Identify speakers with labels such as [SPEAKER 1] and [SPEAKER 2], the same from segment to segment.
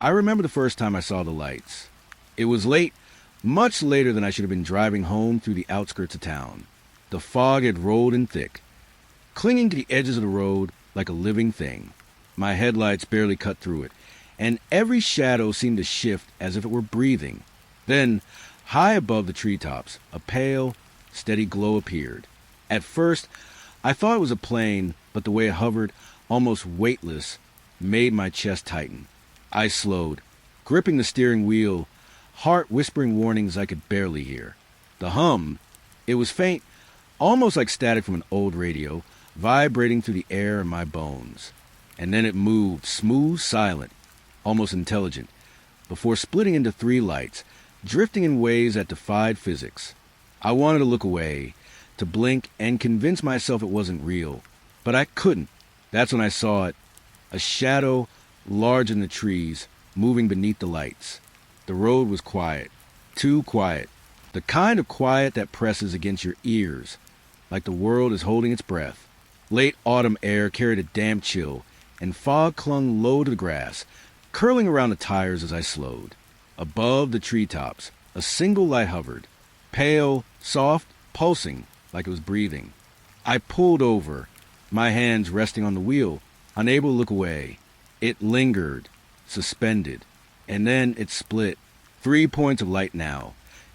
[SPEAKER 1] I remember the first time I saw the lights. It was late, much later than I should have been, driving home through the outskirts of town. The fog had rolled in thick, clinging to the edges of the road like a living thing. My headlights barely cut through it, and every shadow seemed to shift as if it were breathing. Then, high above the treetops, a pale, steady glow appeared. At first, I thought it was a plane, but the way it hovered, almost weightless, made my chest tighten. I slowed, gripping the steering wheel, heart whispering warnings I could barely hear. The hum, it was faint, almost like static from an old radio, vibrating through the air in my bones. And then it moved, smooth, silent, almost intelligent, before splitting into three lights, drifting in ways that defied physics. I wanted to look away, to blink and convince myself it wasn't real, but I couldn't. That's when I saw it, a shadow large in the trees, moving beneath the lights. The road was quiet, too quiet, the kind of quiet that presses against your ears, like the world is holding its breath. Late autumn air carried a damp chill, and fog clung low to the grass, curling around the tires as I slowed. Above the treetops, a single light hovered, pale, soft, pulsing, like it was breathing. I pulled over, my hands resting on the wheel, unable to look away. It lingered, suspended, and then it split. 3 points of light now,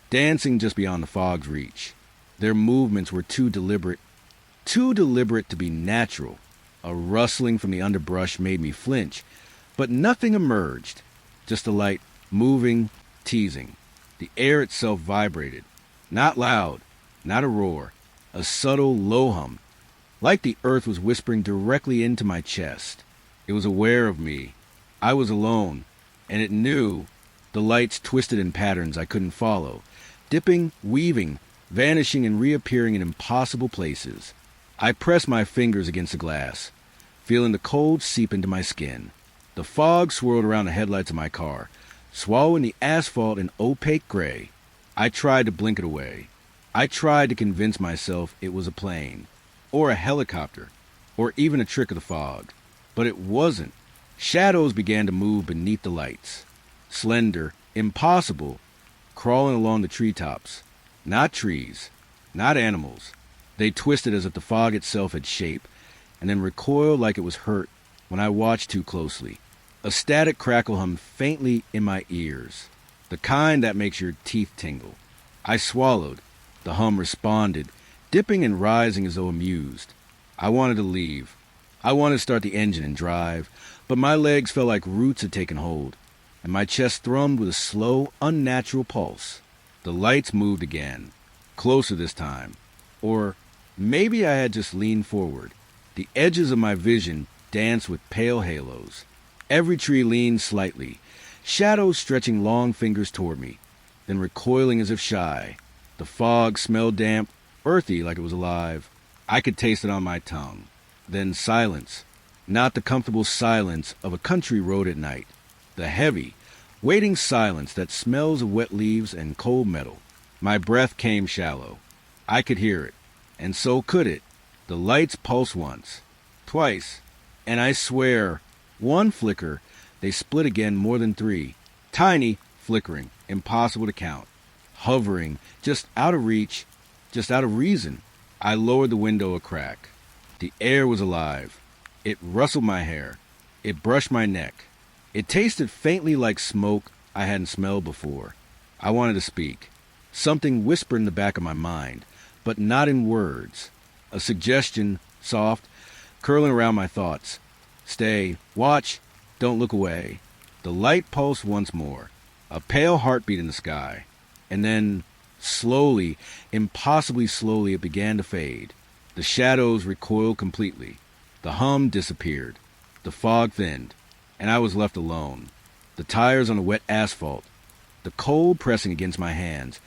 [SPEAKER 1] dancing just beyond the fog's reach. Their movements were too deliberate to be natural. A rustling from the underbrush made me flinch, but nothing emerged. Just the light, moving, teasing. The air itself vibrated. Not loud, not a roar. A subtle low hum, like the earth was whispering directly into my chest. It was aware of me. I was alone, and it knew. The lights twisted in patterns I couldn't follow, dipping, weaving, vanishing and reappearing in impossible places. I pressed my fingers against the glass, feeling the cold seep into my skin. The fog swirled around the headlights of my car, swallowing the asphalt in opaque gray. I tried to blink it away. I tried to convince myself it was a plane, or a helicopter, or even a trick of the fog. But it wasn't. Shadows began to move beneath the lights. Slender, impossible, crawling along the treetops. Not trees, not animals. They twisted as if the fog itself had shape, and then recoiled like it was hurt when I watched too closely. A static crackle hummed faintly in my ears, the kind that makes your teeth tingle. I swallowed. The hum responded, dipping and rising as though amused. I wanted to leave. I wanted to start the engine and drive, but my legs felt like roots had taken hold, and my chest thrummed with a slow, unnatural pulse. The lights moved again, closer this time. Or maybe I had just leaned forward. The edges of my vision danced with pale halos. Every tree leaned slightly, shadows stretching long fingers toward me, then recoiling as if shy. The fog smelled damp, earthy like it was alive. I could taste it on my tongue. Then silence. Not the comfortable silence of a country road at night. The heavy, waiting silence that smells of wet leaves and cold metal. My breath came shallow. I could hear it, and so could it. The lights pulsed once, twice, and I swear, one flicker, they split again more than 3. Tiny, flickering, impossible to count. Hovering, just out of reach, just out of reason. I lowered the window a crack. The air was alive. It rustled my hair. It brushed my neck. It tasted faintly like smoke I hadn't smelled before. I wanted to speak. Something whispered in the back of my mind, but not in words. A suggestion, soft, curling around my thoughts. Stay, watch, don't look away. The light pulsed once more. A pale heartbeat in the sky. And then, slowly, impossibly slowly, it began to fade. The shadows recoiled completely. The hum disappeared. The fog thinned, and I was left alone. The tires on the wet asphalt. The cold pressing against my hands.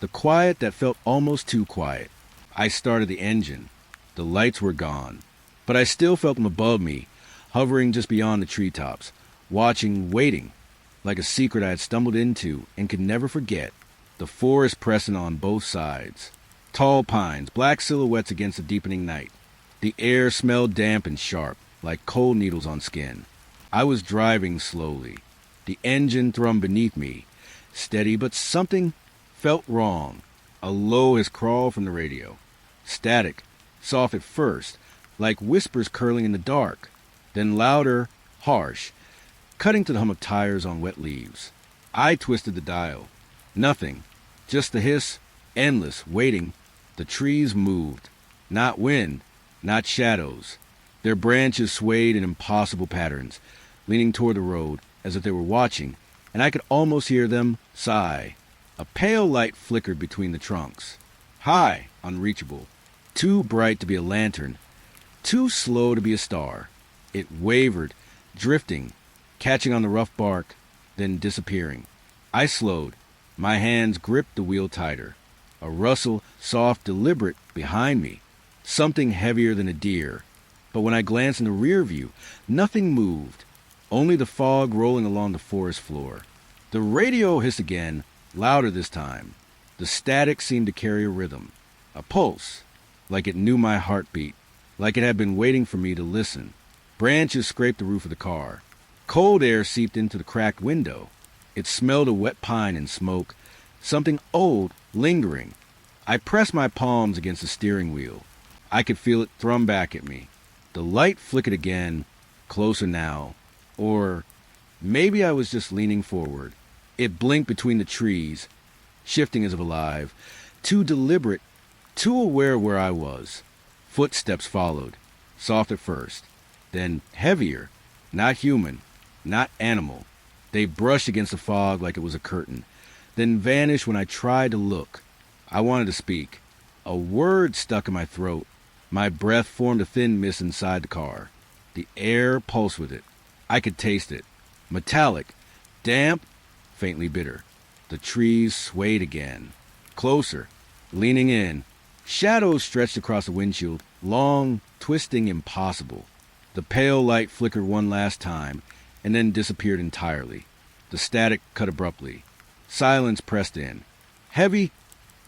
[SPEAKER 1] The quiet that felt almost too quiet. I started the engine. The lights were gone. But I still felt them above me, hovering just beyond the treetops, watching, waiting, like a secret I had stumbled into and could never forget. The forest pressing on both sides. Tall pines, black silhouettes against the deepening night. The air smelled damp and sharp, like cold needles on skin. I was driving slowly. The engine thrummed beneath me, steady, but something felt wrong. A low has crawled from the radio. Static, soft at first, like whispers curling in the dark, then louder, harsh, cutting to the hum of tires on wet leaves. I twisted the dial. Nothing. Just the hiss, endless, waiting. The trees moved. Not wind, not shadows. Their branches swayed in impossible patterns, leaning toward the road as if they were watching, and I could almost hear them sigh. A pale light flickered between the trunks. High, unreachable. Too bright to be a lantern. Too slow to be a star. It wavered, drifting, catching on the rough bark, then disappearing. I slowed. My hands gripped the wheel tighter. A rustle, soft, deliberate, behind me. Something heavier than a deer. But when I glanced in the rear view, nothing moved. Only the fog rolling along the forest floor. The radio hissed again, louder this time. The static seemed to carry a rhythm. A pulse, like it knew my heartbeat, like it had been waiting for me to listen. Branches scraped the roof of the car. Cold air seeped into the cracked window. It smelled of wet pine and smoke, something old, lingering. I pressed my palms against the steering wheel. I could feel it thrum back at me. The light flickered again, closer now. Or maybe I was just leaning forward. It blinked between the trees, shifting as if alive, too deliberate, too aware of where I was. Footsteps followed, soft at first, then heavier, not human, not animal. They brushed against the fog like it was a curtain, then vanished when I tried to look. I wanted to speak. A word stuck in my throat. My breath formed a thin mist inside the car. The air pulsed with it. I could taste it. Metallic, damp, faintly bitter. The trees swayed again. Closer, leaning in. Shadows stretched across the windshield, long, twisting, impossible. The pale light flickered one last time, and then disappeared entirely. The static cut abruptly. Silence pressed in. Heavy,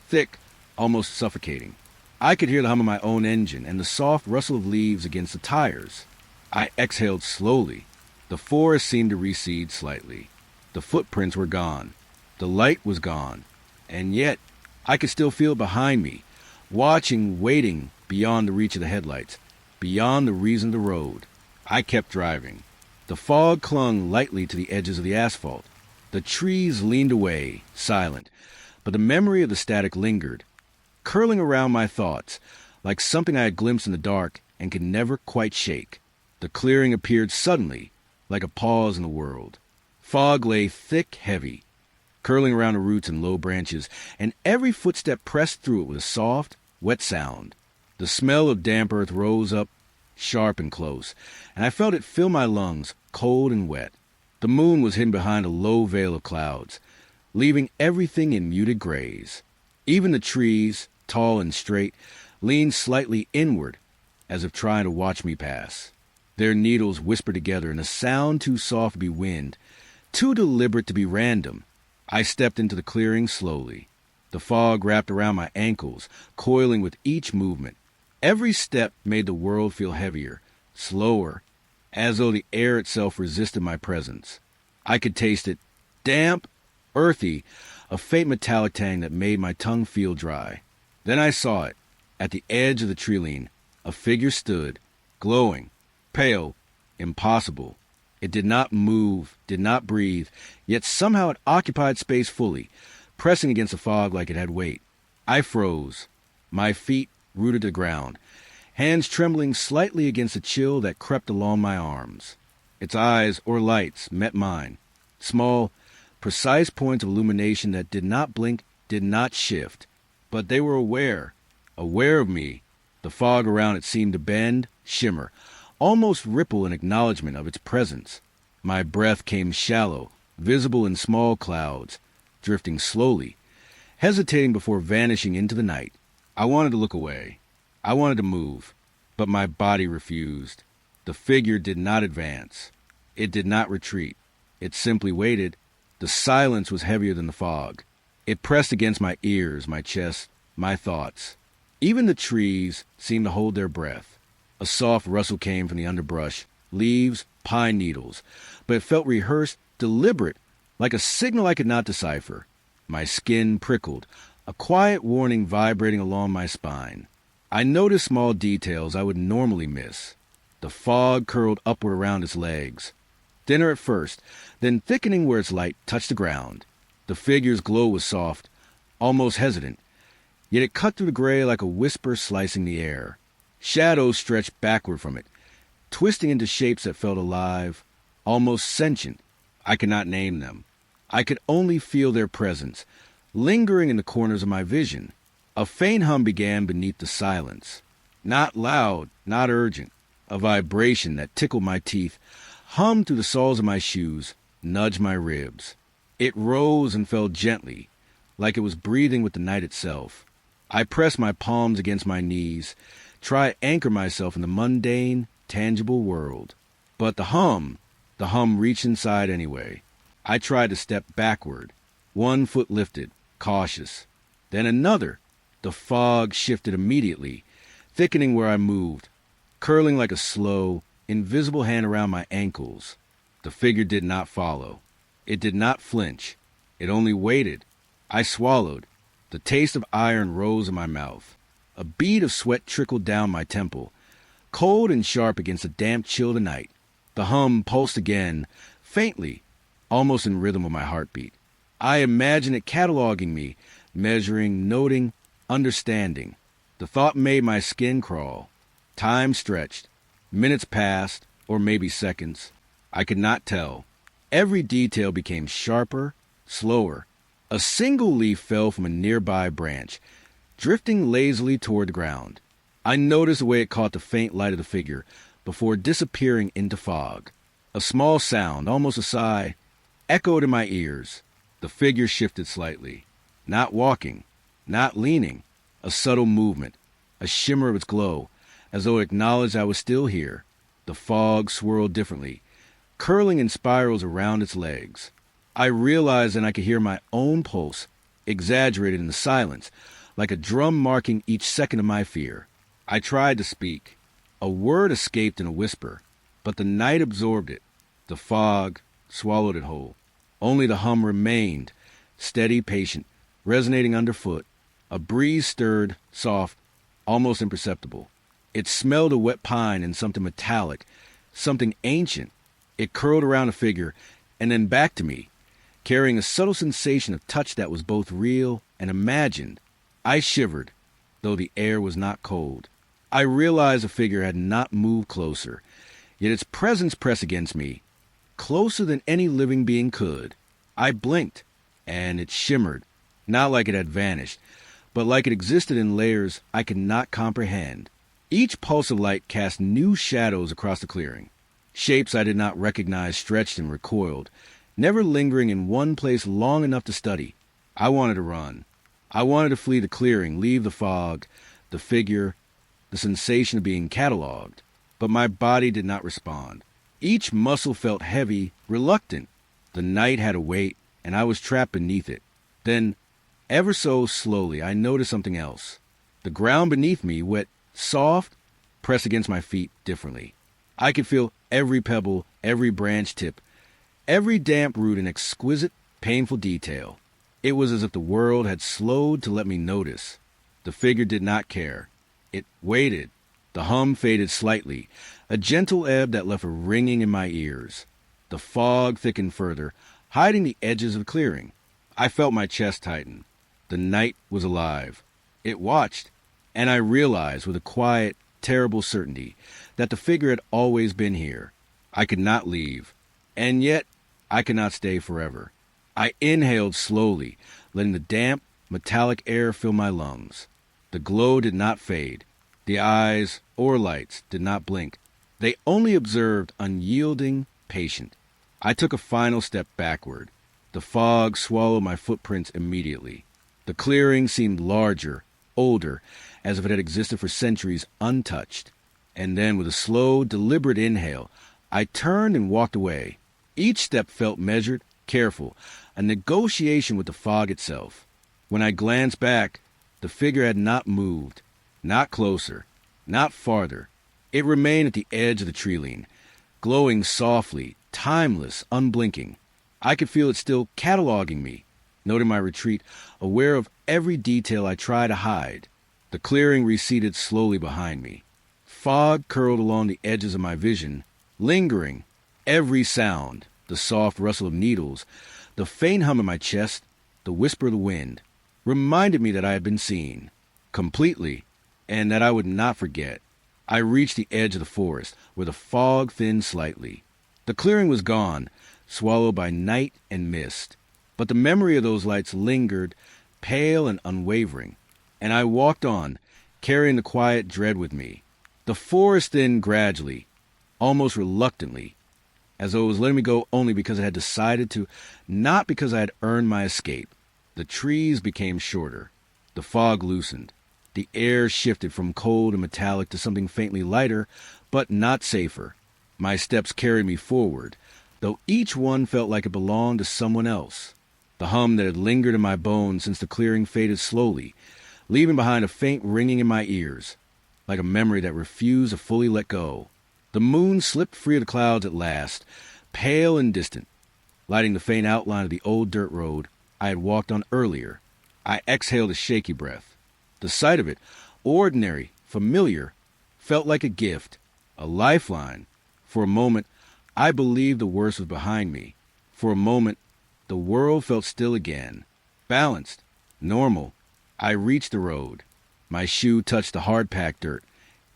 [SPEAKER 1] thick, almost suffocating. I could hear the hum of my own engine and the soft rustle of leaves against the tires. I exhaled slowly. The forest seemed to recede slightly. The footprints were gone. The light was gone. And yet, I could still feel it behind me, watching, waiting, beyond the reach of the headlights, beyond the reason of the road. I kept driving. The fog clung lightly to the edges of the asphalt. The trees leaned away, silent, but the memory of the static lingered, curling around my thoughts, like something I had glimpsed in the dark and could never quite shake. The clearing appeared suddenly, like a pause in the world. Fog lay thick, heavy, curling around the roots and low branches, and every footstep pressed through it with a soft, wet sound. The smell of damp earth rose up, sharp and close, and I felt it fill my lungs, cold and wet. The moon was hidden behind a low veil of clouds, leaving everything in muted grays. Even the trees, tall and straight, leaned slightly inward, as if trying to watch me pass. Their needles whispered together in a sound too soft to be wind, too deliberate to be random. I stepped into the clearing slowly. The fog wrapped around my ankles, coiling with each movement. Every step made the world feel heavier, slower, as though the air itself resisted my presence. I could taste it, damp, earthy, a faint metallic tang that made my tongue feel dry. Then I saw it. At the edge of the treeline, a figure stood, glowing, pale, impossible. It did not move, did not breathe, yet somehow it occupied space fully, pressing against the fog like it had weight. I froze, my feet rooted to the ground, hands trembling slightly against the chill that crept along my arms. Its eyes, or lights, met mine, small, precise points of illumination that did not blink, did not shift. But they were aware of me. The fog around it seemed to bend, shimmer, almost ripple in acknowledgement of its presence. My breath came shallow, visible in small clouds, drifting slowly, hesitating before vanishing into the night. I wanted to look away. I wanted to move, but my body refused. The figure did not advance. It did not retreat. It simply waited. The silence was heavier than the fog. It pressed against my ears, my chest, my thoughts. Even the trees seemed to hold their breath. A soft rustle came from the underbrush, leaves, pine needles, but it felt rehearsed, deliberate, like a signal I could not decipher. My skin prickled, a quiet warning vibrating along my spine. I noticed small details I would normally miss. The fog curled upward around its legs, thinner at first, then thickening where its light touched the ground. The figure's glow was soft, almost hesitant, yet it cut through the gray like a whisper slicing the air. Shadows stretched backward from it, twisting into shapes that felt alive, almost sentient. I could not name them. I could only feel their presence, lingering in the corners of my vision. A faint hum began beneath the silence. Not loud, not urgent. A vibration that tickled my teeth, hummed through the soles of my shoes, nudged my ribs. It rose and fell gently, like it was breathing with the night itself. I pressed my palms against my knees, tried to anchor myself in the mundane, tangible world. But the hum reached inside anyway. I tried to step backward, one foot lifted, cautious. Then another. The fog shifted immediately, thickening where I moved, curling like a slow, invisible hand around my ankles. The figure did not follow. It did not flinch. It only waited. I swallowed. The taste of iron rose in my mouth. A bead of sweat trickled down my temple, cold and sharp against the damp chill of the night. The hum pulsed again, faintly, almost in rhythm with my heartbeat. I imagined it cataloging me, measuring, noting, understanding. The thought made my skin crawl. Time stretched. Minutes passed, or maybe seconds. I could not tell. Every detail became sharper, slower. A single leaf fell from a nearby branch, drifting lazily toward the ground. I noticed the way it caught the faint light of the figure before disappearing into fog. A small sound, almost a sigh, echoed in my ears. The figure shifted slightly. Not walking, not leaning. A subtle movement, a shimmer of its glow, as though it acknowledged I was still here. The fog swirled differently, curling in spirals around its legs. I realized that I could hear my own pulse, exaggerated in the silence, like a drum marking each second of my fear. I tried to speak. A word escaped in a whisper, but the night absorbed it. The fog swallowed it whole. Only the hum remained, steady, patient, resonating underfoot. A breeze stirred, soft, almost imperceptible. It smelled of wet pine and something metallic, something ancient. It curled around the figure and then back to me, carrying a subtle sensation of touch that was both real and imagined. I shivered, though the air was not cold. I realized the figure had not moved closer, yet its presence pressed against me, closer than any living being could. I blinked, and it shimmered, not like it had vanished, but like it existed in layers I could not comprehend. Each pulse of light cast new shadows across the clearing. Shapes I did not recognize stretched and recoiled, never lingering in one place long enough to study. I wanted to run. I wanted to flee the clearing, leave the fog, the figure, the sensation of being cataloged. But my body did not respond. Each muscle felt heavy, reluctant. The night had a weight, and I was trapped beneath it. Then, ever so slowly, I noticed something else. The ground beneath me, wet, soft, pressed against my feet differently. I could feel every pebble, every branch tip, every damp root in exquisite, painful detail. It was as if the world had slowed to let me notice. The figure did not care. It waited. The hum faded slightly, a gentle ebb that left a ringing in my ears. The fog thickened further, hiding the edges of the clearing. I felt my chest tighten. The night was alive. It watched, and I realized with a quiet, terrible certainty that the figure had always been here. I could not leave, and yet I could not stay forever. I inhaled slowly, letting the damp, metallic air fill my lungs. The glow did not fade. The eyes, or lights, did not blink. They only observed, unyielding, patient. I took a final step backward. The fog swallowed my footprints immediately. The clearing seemed larger, older, as if it had existed for centuries untouched. And then, with a slow, deliberate inhale, I turned and walked away. Each step felt measured, careful, a negotiation with the fog itself. When I glanced back, the figure had not moved, not closer, not farther. It remained at the edge of the tree line, glowing softly, timeless, unblinking. I could feel it still cataloging me, noting my retreat, aware of every detail I try to hide. The clearing receded slowly behind me. Fog curled along the edges of my vision, lingering. Every sound, the soft rustle of needles, the faint hum in my chest, the whisper of the wind, reminded me that I had been seen, completely, and that I would not forget. I reached the edge of the forest, where the fog thinned slightly. The clearing was gone, swallowed by night and mist, but the memory of those lights lingered, pale and unwavering, and I walked on, carrying the quiet dread with me. The forest thinned gradually, almost reluctantly, as though it was letting me go only because it had decided to, not because I had earned my escape. The trees became shorter. The fog loosened. The air shifted from cold and metallic to something faintly lighter, but not safer. My steps carried me forward, though each one felt like it belonged to someone else. The hum that had lingered in my bones since the clearing faded slowly, leaving behind a faint ringing in my ears, like a memory that refused to fully let go. The moon slipped free of the clouds at last, pale and distant, lighting the faint outline of the old dirt road I had walked on earlier. I exhaled a shaky breath. The sight of it, ordinary, familiar, felt like a gift, a lifeline. For a moment, I believed the worst was behind me. For a moment, the world felt still again, balanced, normal. I reached the road. My shoe touched the hard-packed dirt,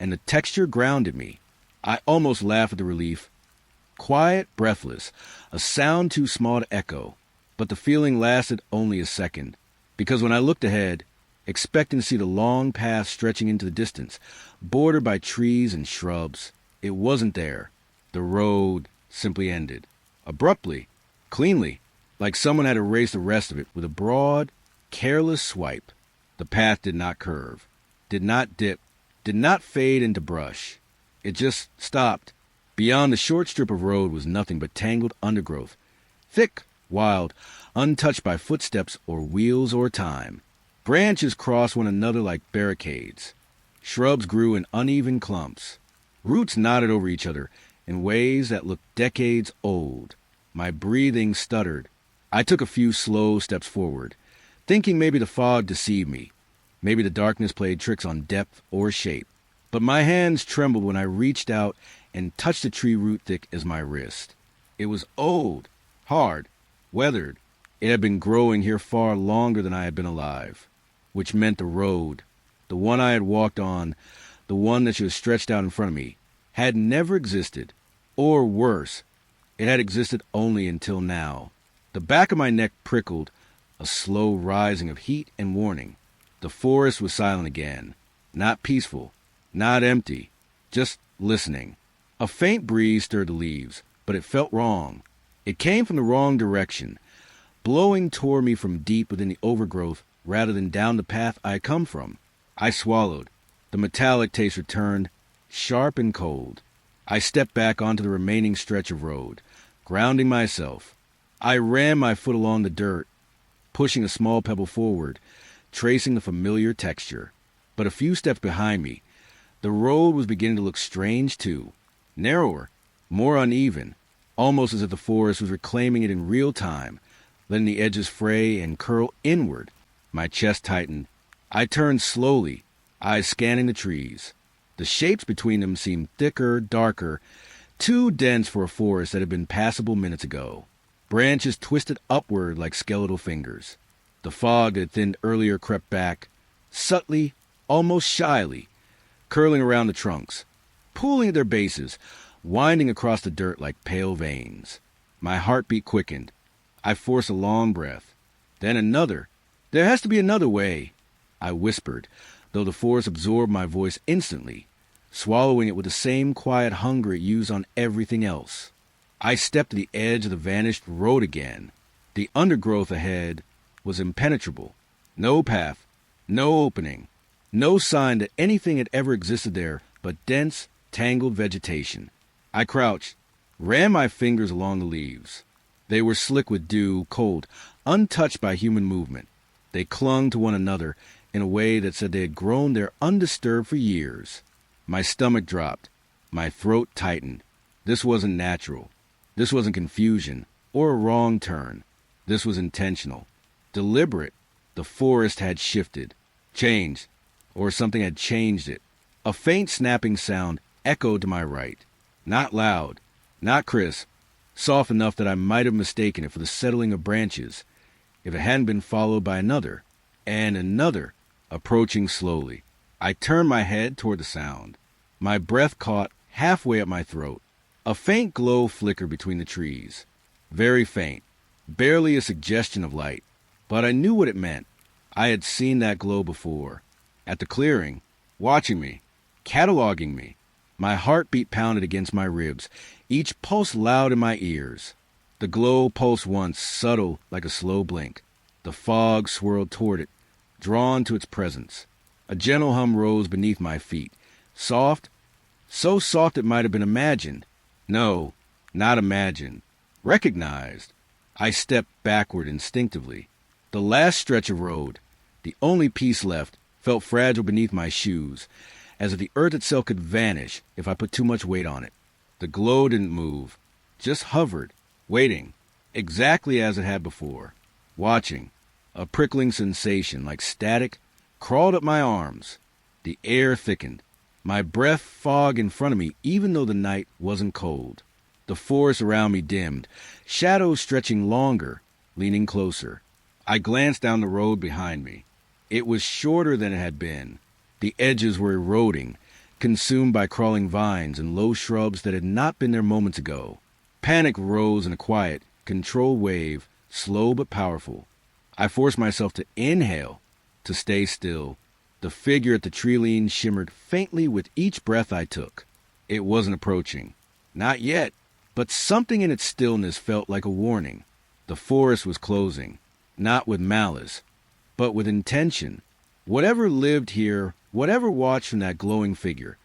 [SPEAKER 1] and the texture grounded me. I almost laughed at the relief. Quiet, breathless, a sound too small to echo. But the feeling lasted only a second, because when I looked ahead, expecting to see the long path stretching into the distance, bordered by trees and shrubs, it wasn't there. The road simply ended. Abruptly, cleanly, like someone had erased the rest of it with a broad, careless swipe. The path did not curve, did not dip, did not fade into brush. It just stopped. Beyond the short strip of road was nothing but tangled undergrowth, thick, wild, untouched by footsteps or wheels or time. Branches crossed one another like barricades. Shrubs grew in uneven clumps. Roots knotted over each other in ways that looked decades old. My breathing stuttered. I took a few slow steps forward, thinking maybe the fog deceived me. Maybe the darkness played tricks on depth or shape. But my hands trembled when I reached out and touched a tree root thick as my wrist. It was old, hard, weathered. It had been growing here far longer than I had been alive, which meant the road, the one I had walked on, the one that should have stretched out in front of me, had never existed. Or worse, it had existed only until now. The back of my neck prickled, a slow rising of heat and warning. The forest was silent again, not peaceful, not empty, just listening. A faint breeze stirred the leaves, but it felt wrong. It came from the wrong direction, blowing toward me from deep within the overgrowth rather than down the path I had come from. I swallowed. The metallic taste returned, sharp and cold. I stepped back onto the remaining stretch of road, grounding myself. I ran my foot along the dirt, pushing a small pebble forward, tracing the familiar texture. But a few steps behind me, the road was beginning to look strange too. Narrower, more uneven, almost as if the forest was reclaiming it in real time, letting the edges fray and curl inward. My chest tightened. I turned slowly, eyes scanning the trees. The shapes between them seemed thicker, darker, too dense for a forest that had been passable minutes ago. Branches twisted upward like skeletal fingers. The fog that had thinned earlier crept back, subtly, almost shyly, curling around the trunks, pulling at their bases, winding across the dirt like pale veins. My heartbeat quickened. I forced a long breath. Then another. There has to be another way, I whispered, though the forest absorbed my voice instantly, swallowing it with the same quiet hunger it used on everything else. I stepped to the edge of the vanished road again. The undergrowth ahead was impenetrable. No path, no opening, no sign that anything had ever existed there but dense, tangled vegetation. I crouched, ran my fingers along the leaves. They were slick with dew, cold, untouched by human movement. They clung to one another in a way that said they had grown there undisturbed for years. My stomach dropped. My throat tightened. This wasn't natural. This wasn't confusion or a wrong turn. This was intentional, deliberate. The forest had shifted, changed, or something had changed it. A faint snapping sound echoed to my right. Not loud, not crisp, soft enough that I might have mistaken it for the settling of branches, if it hadn't been followed by another, and another, approaching slowly. I turned my head toward the sound. My breath caught halfway up my throat. A faint glow flickered between the trees. Very faint, barely a suggestion of light. But I knew what it meant. I had seen that glow before. At the clearing, watching me, cataloging me. My heartbeat pounded against my ribs, each pulse loud in my ears. The glow pulsed once, subtle like a slow blink. The fog swirled toward it, drawn to its presence. A gentle hum rose beneath my feet. Soft, so soft it might have been imagined. No, not imagined. Recognized. I stepped backward instinctively. The last stretch of road, the only piece left, felt fragile beneath my shoes, as if the earth itself could vanish if I put too much weight on it. The glow didn't move, just hovered, waiting, exactly as it had before. Watching. A prickling sensation like static crawled up my arms. The air thickened. My breath fogged in front of me even though the night wasn't cold. The forest around me dimmed, shadows stretching longer, leaning closer. I glanced down the road behind me. It was shorter than it had been. The edges were eroding, consumed by crawling vines and low shrubs that had not been there moments ago. Panic rose in a quiet, controlled wave, slow but powerful. I forced myself to inhale, to stay still. The figure at the tree lean shimmered faintly with each breath I took. It wasn't approaching. Not yet, but something in its stillness felt like a warning. The forest was closing, not with malice, but with intention. Whatever lived here, whatever watched from that glowing figure,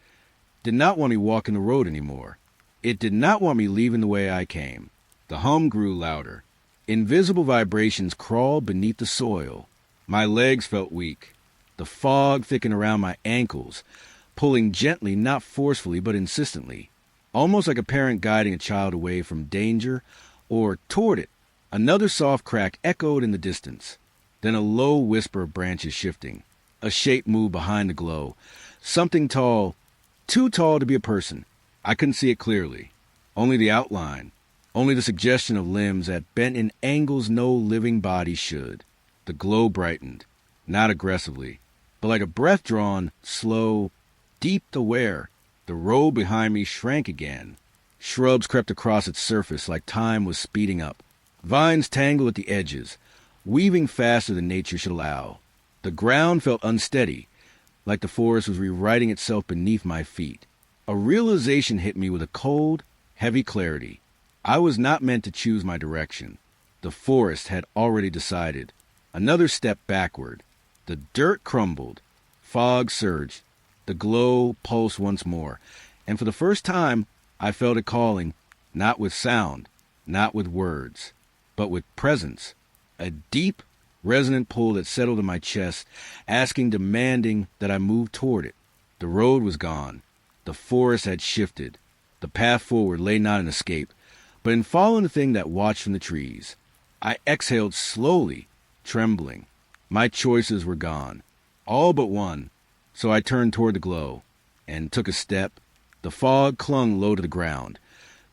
[SPEAKER 1] did not want me walking the road anymore. It did not want me leaving the way I came. The hum grew louder. Invisible vibrations crawled beneath the soil. My legs felt weak. The fog thickened around my ankles, pulling gently, not forcefully, but insistently, almost like a parent guiding a child away from danger or toward it. Another soft crack echoed in the distance. Then a low whisper of branches shifting. A shape moved behind the glow. Something tall, too tall to be a person. I couldn't see it clearly. Only the outline. Only the suggestion of limbs that bent in angles no living body should. The glow brightened, not aggressively, but like a breath drawn, slow, deep aware. The road behind me shrank again. Shrubs crept across its surface like time was speeding up. Vines tangled at the edges, weaving faster than nature should allow. The ground felt unsteady, like the forest was rewriting itself beneath my feet. A realization hit me with a cold, heavy clarity. I was not meant to choose my direction. The forest had already decided. Another step backward. The dirt crumbled. Fog surged. The glow pulsed once more. And for the first time, I felt it calling, not with sound, not with words, but with presence. A deep, resonant pull that settled in my chest, asking, demanding that I move toward it. The road was gone. The forest had shifted. The path forward lay not in escape, but in following the thing that watched from the trees. I exhaled slowly, trembling. My choices were gone, all but one, so I turned toward the glow and took a step. The fog clung low to the ground,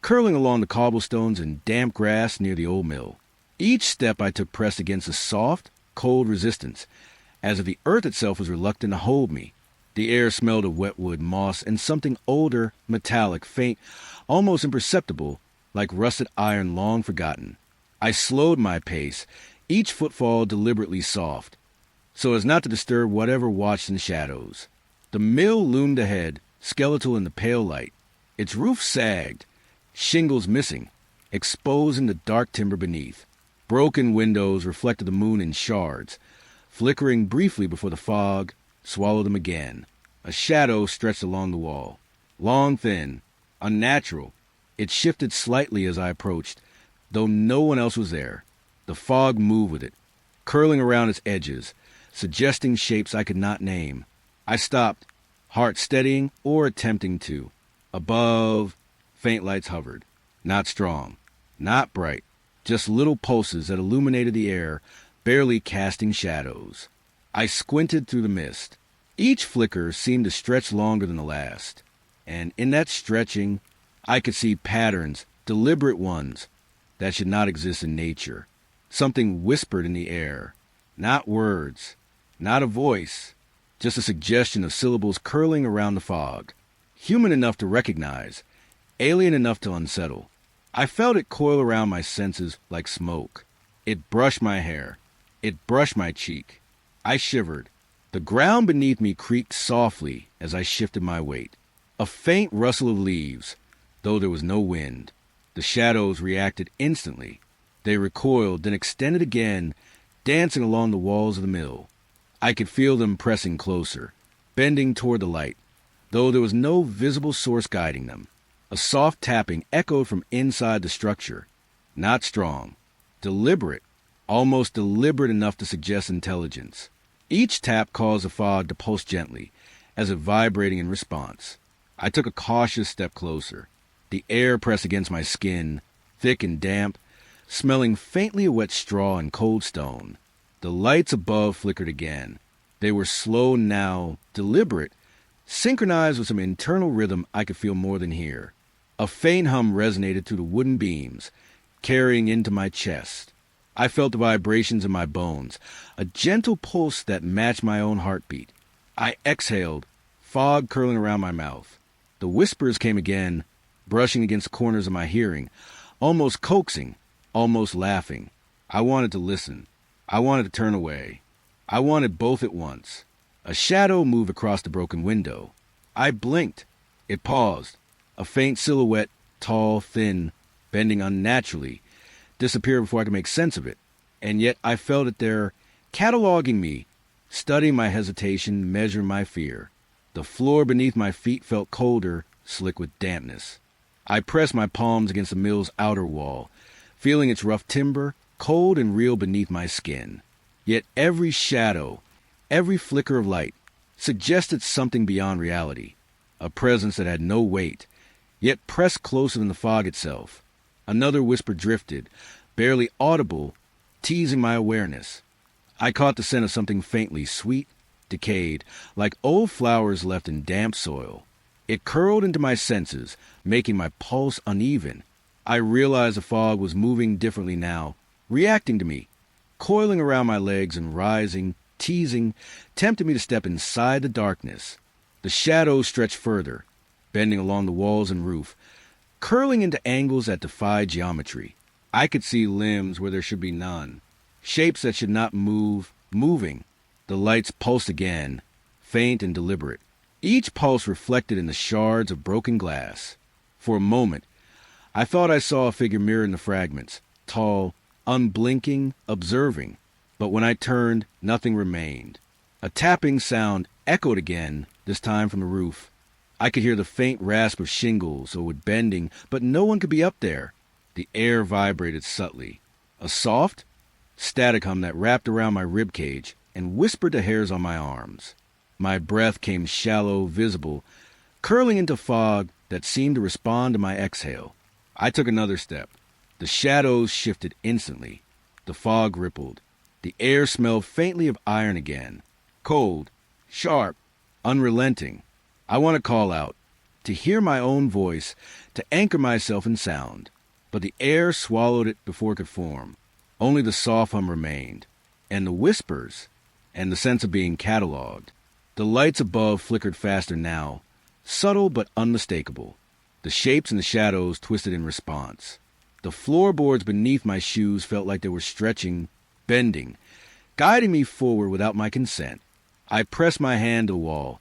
[SPEAKER 1] curling along the cobblestones and damp grass near the old mill. Each step I took pressed against a soft, cold resistance, as if the earth itself was reluctant to hold me. The air smelled of wet wood, moss, and something older, metallic, faint, almost imperceptible, like rusted iron long forgotten. I slowed my pace, each footfall deliberately soft, so as not to disturb whatever watched in the shadows. The mill loomed ahead, skeletal in the pale light. Its roof sagged, shingles missing, exposing the dark timber beneath. Broken windows reflected the moon in shards, flickering briefly before the fog swallowed them again. A shadow stretched along the wall, long, thin, unnatural. It shifted slightly as I approached, though no one else was there. The fog moved with it, curling around its edges, suggesting shapes I could not name. I stopped, heart steadying or attempting to. Above, faint lights hovered. Not strong, not bright, just little pulses that illuminated the air, barely casting shadows. I squinted through the mist. Each flicker seemed to stretch longer than the last, and in that stretching, I could see patterns, deliberate ones, that should not exist in nature. Something whispered in the air. Not words, not a voice, just a suggestion of syllables curling around the fog. Human enough to recognize, alien enough to unsettle. I felt it coil around my senses like smoke. It brushed my hair. It brushed my cheek. I shivered. The ground beneath me creaked softly as I shifted my weight. A faint rustle of leaves, though there was no wind. The shadows reacted instantly. They recoiled, then extended again, dancing along the walls of the mill. I could feel them pressing closer, bending toward the light, though there was no visible source guiding them. A soft tapping echoed from inside the structure. Not strong. Deliberate. Almost deliberate enough to suggest intelligence. Each tap caused the fog to pulse gently, as if vibrating in response. I took a cautious step closer. The air pressed against my skin, thick and damp, smelling faintly of wet straw and cold stone. The lights above flickered again. They were slow now, deliberate, synchronized with some internal rhythm I could feel more than hear. A faint hum resonated through the wooden beams, carrying into my chest. I felt the vibrations in my bones, a gentle pulse that matched my own heartbeat. I exhaled, fog curling around my mouth. The whispers came again, brushing against corners of my hearing, almost coaxing, almost laughing. I wanted to listen. I wanted to turn away. I wanted both at once. A shadow moved across the broken window. I blinked. It paused. A faint silhouette, tall, thin, bending unnaturally, disappeared before I could make sense of it. And yet I felt it there, cataloging me, studying my hesitation, measuring my fear. The floor beneath my feet felt colder, slick with dampness. I pressed my palms against the mill's outer wall, feeling its rough timber, cold and real beneath my skin. Yet every shadow, every flicker of light, suggested something beyond reality, a presence that had no weight, yet pressed closer than the fog itself. Another whisper drifted, barely audible, teasing my awareness. I caught the scent of something faintly sweet, decayed, like old flowers left in damp soil. It curled into my senses, making my pulse uneven. I realized the fog was moving differently now, reacting to me, coiling around my legs and rising, teasing, tempting me to step inside the darkness. The shadows stretched further, bending along the walls and roof, curling into angles that defied geometry. I could see limbs where there should be none, shapes that should not move, moving. The lights pulsed again, faint and deliberate, each pulse reflected in the shards of broken glass. For a moment, I thought I saw a figure mirrored in the fragments, tall, unblinking, observing. But when I turned, nothing remained. A tapping sound echoed again, this time from the roof. I could hear the faint rasp of shingles, or wood bending, but no one could be up there. The air vibrated subtly. A soft, static hum that wrapped around my ribcage and whispered the hairs on my arms. My breath came shallow, visible, curling into fog that seemed to respond to my exhale. I took another step. The shadows shifted instantly. The fog rippled. The air smelled faintly of iron again. Cold, sharp, unrelenting. I want to call out, to hear my own voice, to anchor myself in sound. But the air swallowed it before it could form. Only the soft hum remained, and the whispers, and the sense of being catalogued. The lights above flickered faster now, subtle but unmistakable. The shapes and the shadows twisted in response. The floorboards beneath my shoes felt like they were stretching, bending, guiding me forward without my consent. I pressed my hand to the wall,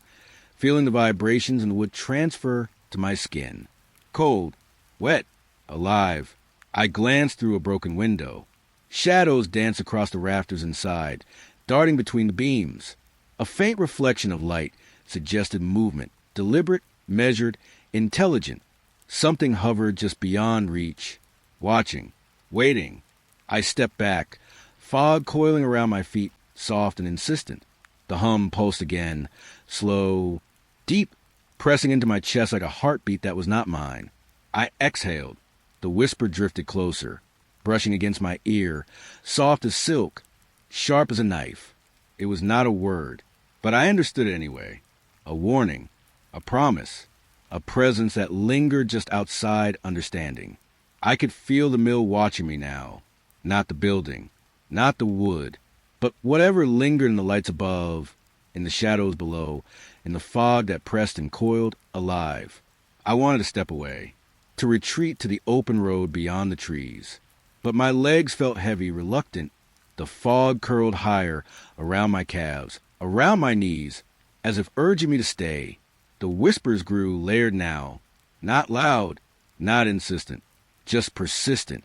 [SPEAKER 1] feeling the vibrations in the wood transfer to my skin. Cold, wet, alive. I glanced through a broken window. Shadows danced across the rafters inside, darting between the beams. A faint reflection of light suggested movement, deliberate, measured, intelligent. Something hovered just beyond reach, watching, waiting. I stepped back, fog coiling around my feet, soft and insistent. The hum pulsed again, slow, deep, pressing into my chest like a heartbeat that was not mine. I exhaled. The whisper drifted closer, brushing against my ear, soft as silk, sharp as a knife. It was not a word, but I understood it anyway. A warning, a promise, a presence that lingered just outside understanding. I could feel the mill watching me now. Not the building, not the wood, but whatever lingered in the lights above, in the shadows below, in the fog that pressed and coiled, alive. I wanted to step away, to retreat to the open road beyond the trees. But my legs felt heavy, reluctant. The fog curled higher around my calves, around my knees, as if urging me to stay. The whispers grew layered now, not loud, not insistent, just persistent,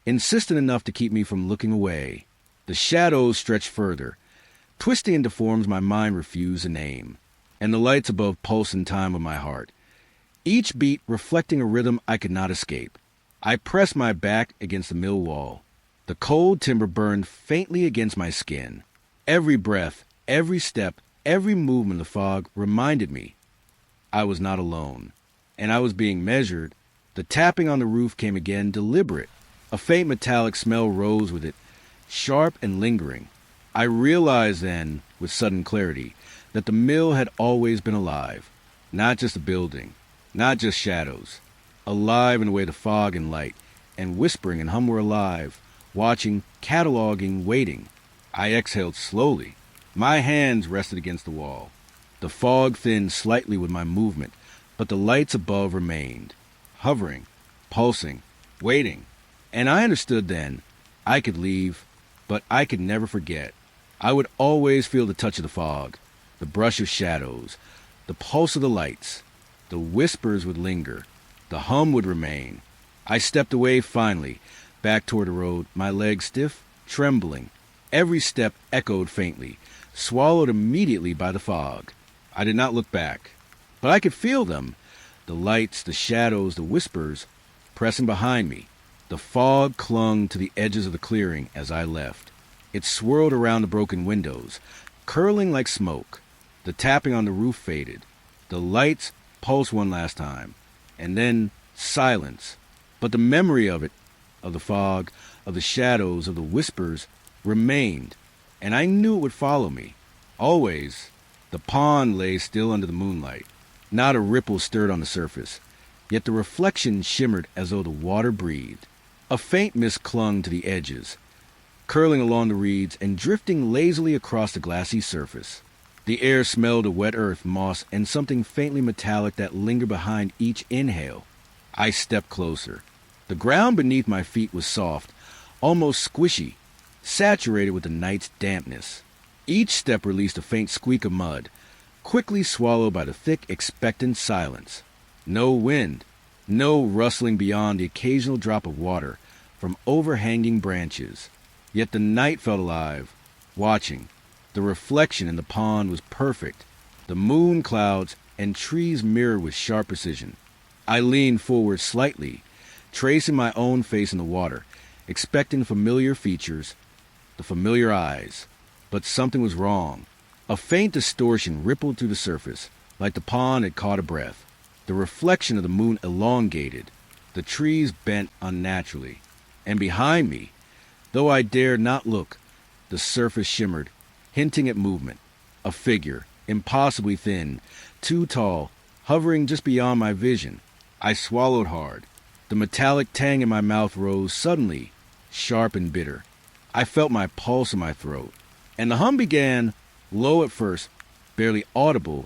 [SPEAKER 1] insistent enough to keep me from looking away. The shadows stretched further, twisting into forms my mind refused to name, and the lights above pulsed in time with my heart, each beat reflecting a rhythm I could not escape. I pressed my back against the mill wall. The cold timber burned faintly against my skin. Every breath, every step, every movement of the fog reminded me I was not alone, and I was being measured. The tapping on the roof came again, deliberate. A faint metallic smell rose with it, sharp and lingering. I realized then, with sudden clarity, that the mill had always been alive. Not just a building, not just shadows. Alive in the way the fog and light, and whispering and hum were alive, watching, cataloging, waiting. I exhaled slowly. My hands rested against the wall. The fog thinned slightly with my movement, but the lights above remained, hovering, pulsing, waiting. And I understood then. I could leave, but I could never forget. I would always feel the touch of the fog, the brush of shadows, the pulse of the lights. The whispers would linger. The hum would remain. I stepped away finally, back toward the road, my legs stiff, trembling. Every step echoed faintly, swallowed immediately by the fog. I did not look back, but I could feel them, the lights, the shadows, the whispers, pressing behind me. The fog clung to the edges of the clearing as I left. It swirled around the broken windows, curling like smoke. The tapping on the roof faded. The lights pulsed one last time, and then silence. But the memory of it, of the fog, of the shadows, of the whispers, remained, and I knew it would follow me. Always. The pond lay still under the moonlight. Not a ripple stirred on the surface, yet the reflection shimmered as though the water breathed. A faint mist clung to the edges, curling along the reeds and drifting lazily across the glassy surface. The air smelled of wet earth, moss, and something faintly metallic that lingered behind each inhale. I stepped closer. The ground beneath my feet was soft, almost squishy, saturated with the night's dampness. Each step released a faint squeak of mud, quickly swallowed by the thick, expectant silence. No wind, no rustling beyond the occasional drop of water from overhanging branches. Yet the night felt alive, watching. The reflection in the pond was perfect. The moon, clouds, and trees mirrored with sharp precision. I leaned forward slightly, tracing my own face in the water, expecting familiar features, the familiar eyes. But something was wrong. A faint distortion rippled through the surface, like the pond had caught a breath. The reflection of the moon elongated. The trees bent unnaturally. And behind me, though I dared not look, the surface shimmered, hinting at movement. A figure, impossibly thin, too tall, hovering just beyond my vision. I swallowed hard. The metallic tang in my mouth rose suddenly, sharp and bitter. I felt my pulse in my throat. And the hum began, low at first, barely audible,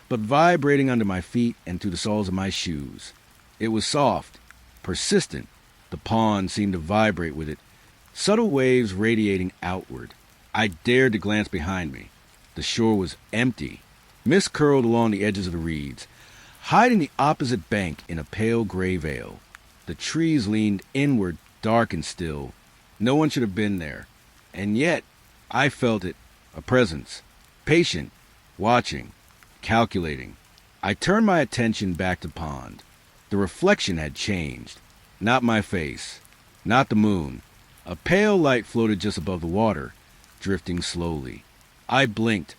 [SPEAKER 1] but vibrating under my feet and through the soles of my shoes. It was soft, persistent. The pond seemed to vibrate with it, subtle waves radiating outward. I dared to glance behind me. The shore was empty. Mist curled along the edges of the reeds, hiding the opposite bank in a pale gray veil. The trees leaned inward, dark and still. No one should have been there. And yet, I felt it, a presence, patient, watching, calculating. I turned my attention back to the pond. The reflection had changed. Not my face, not the moon. A pale light floated just above the water, drifting slowly. I blinked,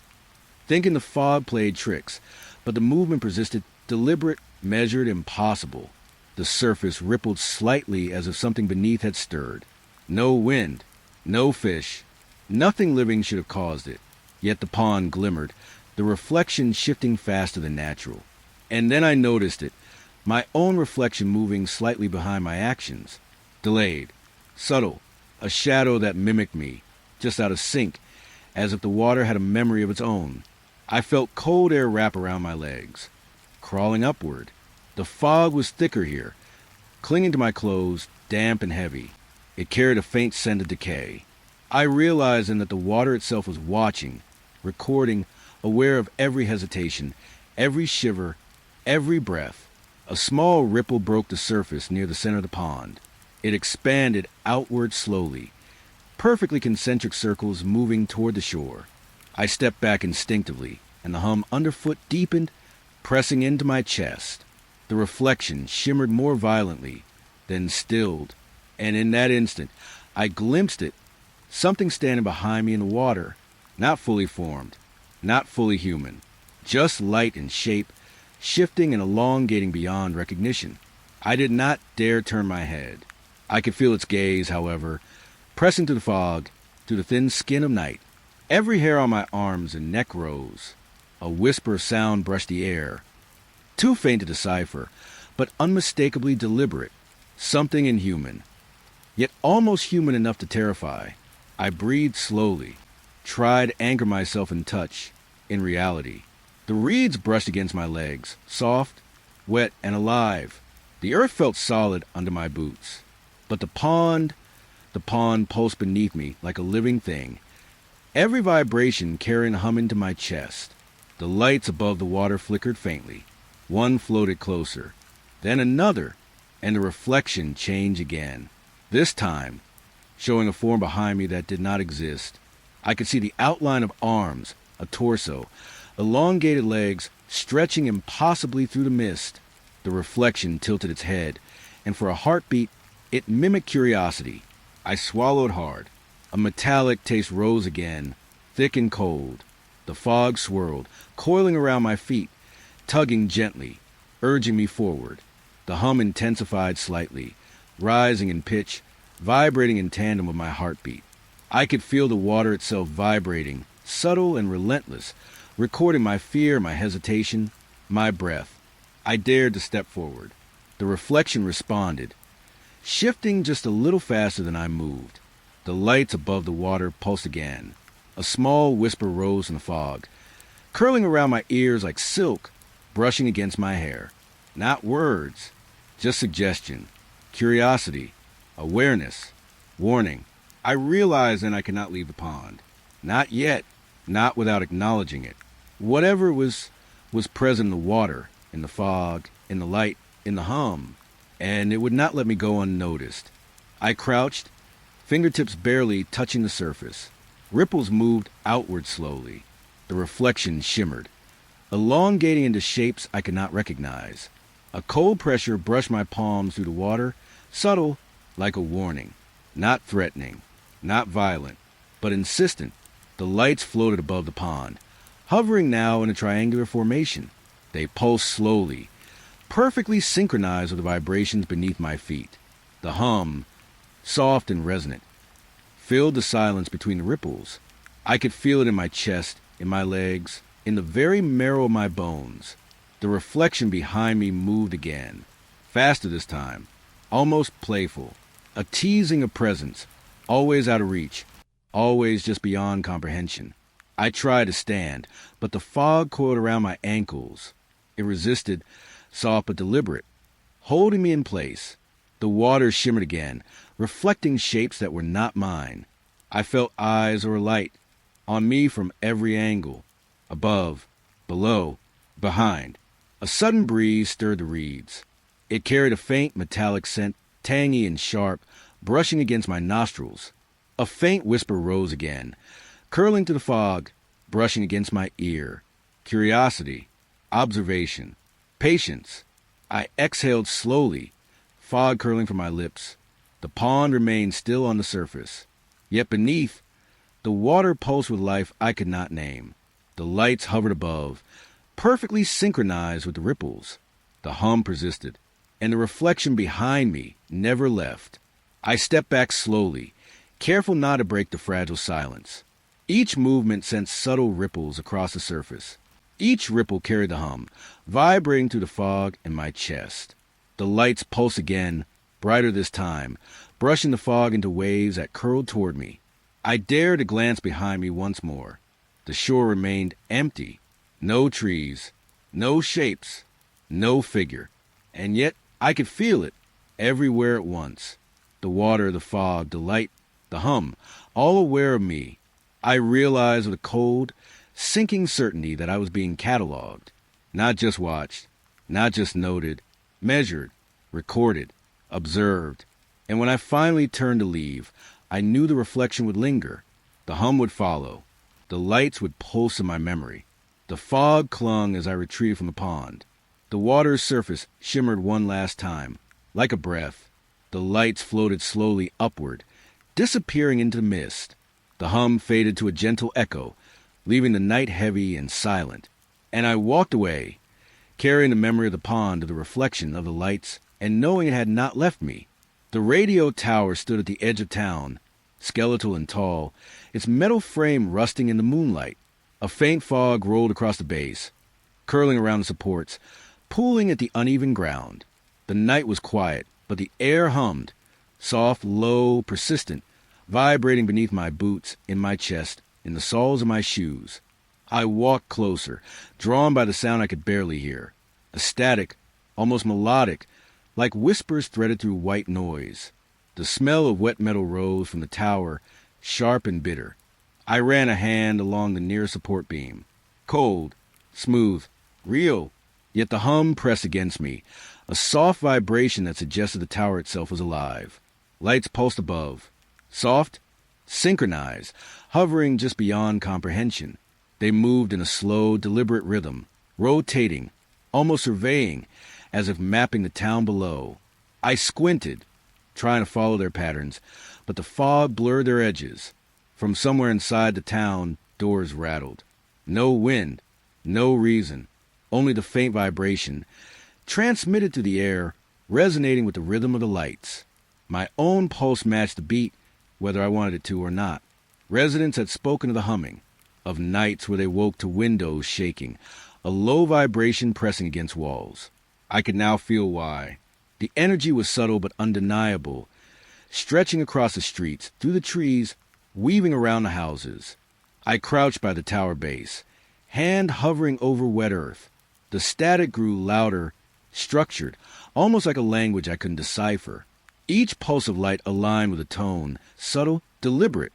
[SPEAKER 1] thinking the fog played tricks, but the movement persisted, deliberate, measured, impossible. The surface rippled slightly as if something beneath had stirred. No wind, no fish, nothing living should have caused it. Yet the pond glimmered, the reflection shifting faster than natural. And then I noticed it, my own reflection moving slightly behind my actions. Delayed, subtle, a shadow that mimicked me, just out of sync, as if the water had a memory of its own. I felt cold air wrap around my legs. Crawling upward. The fog was thicker here, clinging to my clothes, damp and heavy. It carried a faint scent of decay. I realized then that the water itself was watching, recording, aware of every hesitation, every shiver, every breath. A small ripple broke the surface near the center of the pond. It expanded outward slowly, perfectly concentric circles moving toward the shore. I stepped back instinctively, and the hum underfoot deepened, pressing into my chest. The reflection shimmered more violently, then stilled, and in that instant, I glimpsed it, something standing behind me in the water, not fully formed, not fully human, just light in shape, shifting and elongating beyond recognition. I did not dare turn my head. I could feel its gaze, however, pressing through the fog, through the thin skin of night. Every hair on my arms and neck rose. A whisper of sound brushed the air, too faint to decipher, but unmistakably deliberate, something inhuman, yet almost human enough to terrify. I breathed slowly, tried to anchor myself in touch, in reality. The reeds brushed against my legs, soft, wet, and alive. The earth felt solid under my boots. But the pond pulsed beneath me like a living thing, every vibration carrying a hum into my chest. The lights above the water flickered faintly. One floated closer, then another, and the reflection changed again. This time, showing a form behind me that did not exist. I could see the outline of arms, a torso, elongated legs stretching impossibly through the mist. The reflection tilted its head, and for a heartbeat, it mimicked curiosity. I swallowed hard. A metallic taste rose again, thick and cold. The fog swirled, coiling around my feet, tugging gently, urging me forward. The hum intensified slightly, rising in pitch, vibrating in tandem with my heartbeat. I could feel the water itself vibrating, subtle and relentless, recording my fear, my hesitation, my breath. I dared to step forward. The reflection responded, shifting just a little faster than I moved. The lights above the water pulsed again. A small whisper rose in the fog, curling around my ears like silk, brushing against my hair. Not words, just suggestion, curiosity, awareness, warning. I realized then I could not leave the pond. Not yet, not without acknowledging it. Whatever was present in the water, in the fog, in the light, in the hum, and it would not let me go unnoticed. I crouched, fingertips barely touching the surface. Ripples moved outward slowly. The reflection shimmered, elongating into shapes I could not recognize. A cold pressure brushed my palms through the water, subtle, like a warning. Not threatening, not violent, but insistent. The lights floated above the pond, hovering now in a triangular formation. They pulsed slowly, perfectly synchronized with the vibrations beneath my feet. The hum, soft and resonant, filled the silence between the ripples. I could feel it in my chest, in my legs, in the very marrow of my bones. The reflection behind me moved again, faster this time, almost playful, a teasing of presence, always out of reach, always just beyond comprehension. I tried to stand, but the fog coiled around my ankles. It resisted, soft but deliberate, holding me in place. The water shimmered again, reflecting shapes that were not mine. I felt eyes or light on me from every angle, above, below, behind. A sudden breeze stirred the reeds. It carried a faint metallic scent, tangy and sharp, brushing against my nostrils. A faint whisper rose again, curling to the fog, brushing against my ear. Curiosity, observation, patience. I exhaled slowly, fog curling from my lips. The pond remained still on the surface. Yet beneath, the water pulsed with life I could not name. The lights hovered above, perfectly synchronized with the ripples. The hum persisted, and the reflection behind me never left. I stepped back slowly, careful not to break the fragile silence. Each movement sent subtle ripples across the surface. Each ripple carried the hum, vibrating through the fog in my chest. The lights pulsed again, brighter this time, brushing the fog into waves that curled toward me. I dared to glance behind me once more. The shore remained empty. No trees, no shapes, no figure. And yet I could feel it everywhere at once. The water, the fog, the light, the hum, all aware of me. I realized with a cold, sinking certainty that I was being cataloged, not just watched, not just noted, measured, recorded, observed. And when I finally turned to leave, I knew the reflection would linger. The hum would follow. The lights would pulse in my memory. The fog clung as I retreated from the pond. The water's surface shimmered one last time, like a breath. The lights floated slowly upward, disappearing into the mist. The hum faded to a gentle echo, leaving the night heavy and silent. And I walked away, carrying the memory of the pond to the reflection of the lights and knowing it had not left me. The radio tower stood at the edge of town, skeletal and tall, its metal frame rusting in the moonlight. A faint fog rolled across the base, curling around the supports, pooling at the uneven ground. The night was quiet, but the air hummed, soft, low, persistent, vibrating beneath my boots, in my chest, in the soles of my shoes. I walked closer, drawn by the sound I could barely hear. A static, almost melodic, like whispers threaded through white noise. The smell of wet metal rose from the tower, sharp and bitter. I ran a hand along the near support beam. Cold, smooth, real, yet the hum pressed against me, a soft vibration that suggested the tower itself was alive. Lights pulsed above, soft, synchronized, hovering just beyond comprehension. They moved in a slow, deliberate rhythm, rotating, almost surveying, as if mapping the town below. I squinted, trying to follow their patterns, but the fog blurred their edges. From somewhere inside the town, doors rattled. No wind, no reason, only the faint vibration, transmitted through the air, resonating with the rhythm of the lights. My own pulse matched the beat, whether I wanted it to or not. Residents had spoken of the humming, of nights where they woke to windows shaking, a low vibration pressing against walls. I could now feel why. The energy was subtle but undeniable, stretching across the streets, through the trees, weaving around the houses. I crouched by the tower base, hand hovering over wet earth. The static grew louder, structured, almost like a language I couldn't decipher. Each pulse of light aligned with a tone, subtle, deliberate,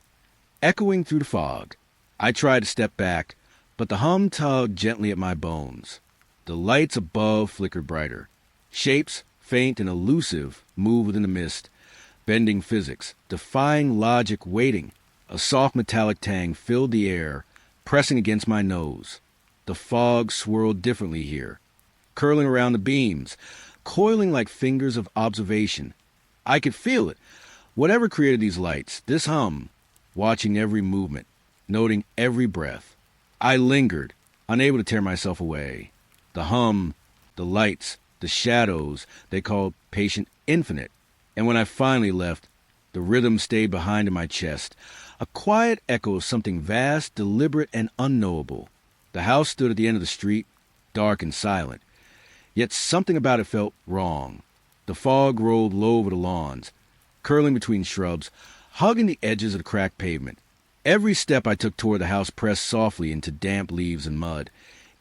[SPEAKER 1] echoing through the fog. I tried to step back, but the hum tugged gently at my bones. The lights above flickered brighter. Shapes, faint and elusive, moved within the mist, bending physics, defying logic, waiting. A soft metallic tang filled the air, pressing against my nose. The fog swirled differently here, curling around the beams, coiling like fingers of observation. I could feel it. Whatever created these lights, this hum, watching every movement, noting every breath. I lingered, unable to tear myself away. The hum, the lights, the shadows, they called patient infinite. And when I finally left, the rhythm stayed behind in my chest, a quiet echo of something vast, deliberate, and unknowable. The house stood at the end of the street, dark and silent. Yet something about it felt wrong. The fog rolled low over the lawns, curling between shrubs, hugging the edges of the cracked pavement. Every step I took toward the house pressed softly into damp leaves and mud,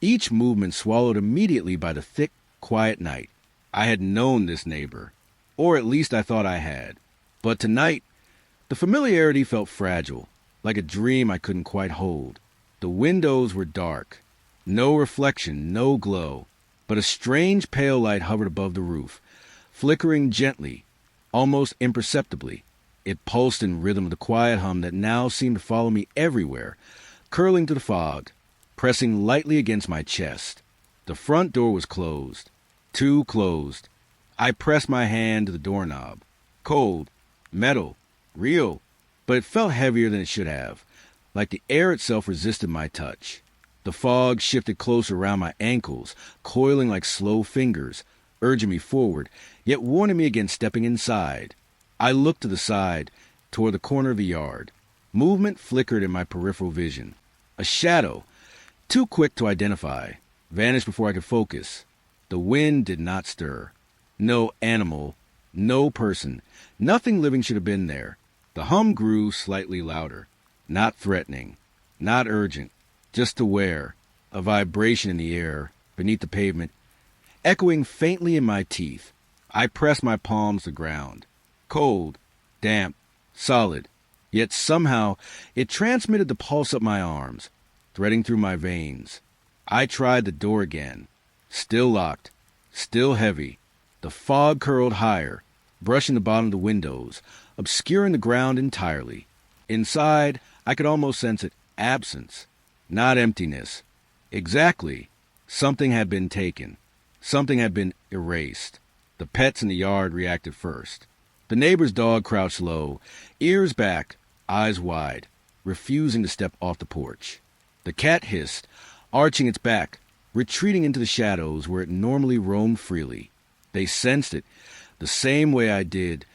[SPEAKER 1] each movement swallowed immediately by the thick, quiet night. I had known this neighbor, or at least I thought I had. But tonight, the familiarity felt fragile, like a dream I couldn't quite hold. The windows were dark, no reflection, no glow, but a strange pale light hovered above the roof, flickering gently, almost imperceptibly. It pulsed in rhythm with the quiet hum that now seemed to follow me everywhere, curling to the fog, pressing lightly against my chest. The front door was closed, too closed. I pressed my hand to the doorknob. Cold, metal, real, but it felt heavier than it should have, like the air itself resisted my touch. The fog shifted closer around my ankles, coiling like slow fingers, urging me forward, yet warning me against stepping inside. I looked to the side, toward the corner of the yard. Movement flickered in my peripheral vision. A shadow, too quick to identify, vanished before I could focus. The wind did not stir. No animal, no person, nothing living should have been there. The hum grew slightly louder. Not threatening, not urgent, just aware. A vibration in the air, beneath the pavement, echoing faintly in my teeth. I pressed my palms to the ground. Cold, damp, solid, yet somehow it transmitted the pulse up my arms, threading through my veins. I tried the door again. Still locked, still heavy. The fog curled higher, brushing the bottom of the windows, obscuring the ground entirely. Inside, I could almost sense it. Absence, not emptiness. Exactly. Something had been taken. Something had been erased. The pets in the yard reacted first. The neighbor's dog crouched low, ears back, eyes wide, refusing to step off the porch. The cat hissed, arching its back, retreating into the shadows where it normally roamed freely. They sensed it, the same way I did,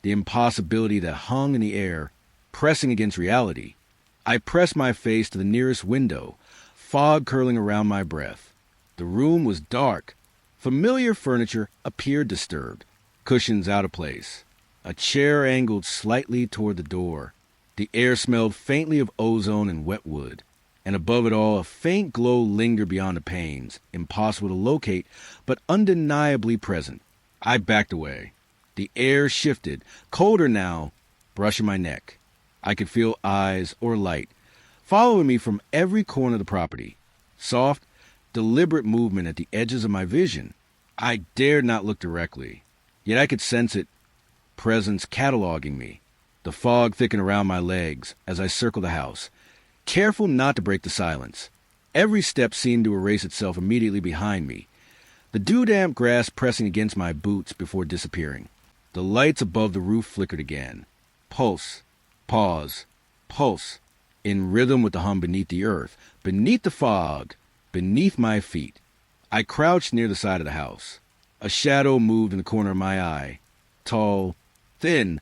[SPEAKER 1] the impossibility that hung in the air, pressing against reality. I pressed my face to the nearest window, fog curling around my breath. The room was dark. Familiar furniture appeared disturbed, cushions out of place. A chair angled slightly toward the door. The air smelled faintly of ozone and wet wood. And above it all, a faint glow lingered beyond the panes, impossible to locate, but undeniably present. I backed away. The air shifted, colder now, brushing my neck. I could feel eyes or light following me from every corner of the property. Soft, deliberate movement at the edges of my vision. I dared not look directly, yet I could sense it, presence cataloging me. The fog thickened around my legs as I circled the house, careful not to break the silence. Every step seemed to erase itself immediately behind me, the dew-damp grass pressing against my boots before disappearing. The lights above the roof flickered again. Pulse, pause, pulse, in rhythm with the hum beneath the earth, beneath the fog, beneath my feet. I crouched near the side of the house. A shadow moved in the corner of my eye, tall, thin,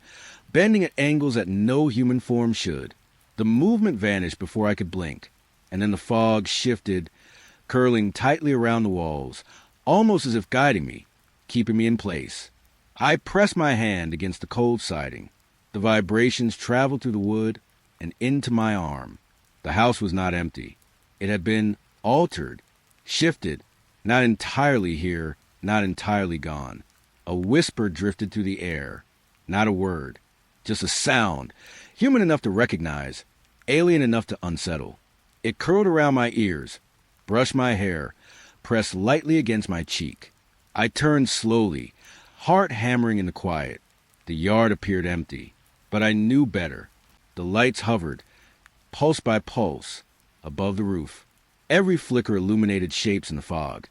[SPEAKER 1] bending at angles that no human form should. The movement vanished before I could blink, and then the fog shifted, curling tightly around the walls, almost as if guiding me, keeping me in place. I pressed my hand against the cold siding. The vibrations traveled through the wood and into my arm. The house was not empty. It had been altered, shifted, not entirely here, not entirely gone. A whisper drifted through the air, not a word, just a sound, human enough to recognize, alien enough to unsettle. It curled around my ears, brushed my hair, pressed lightly against my cheek. I turned slowly, heart hammering in the quiet. The yard appeared empty, but I knew better. The lights hovered, pulse by pulse, above the roof. Every flicker illuminated shapes in the fog,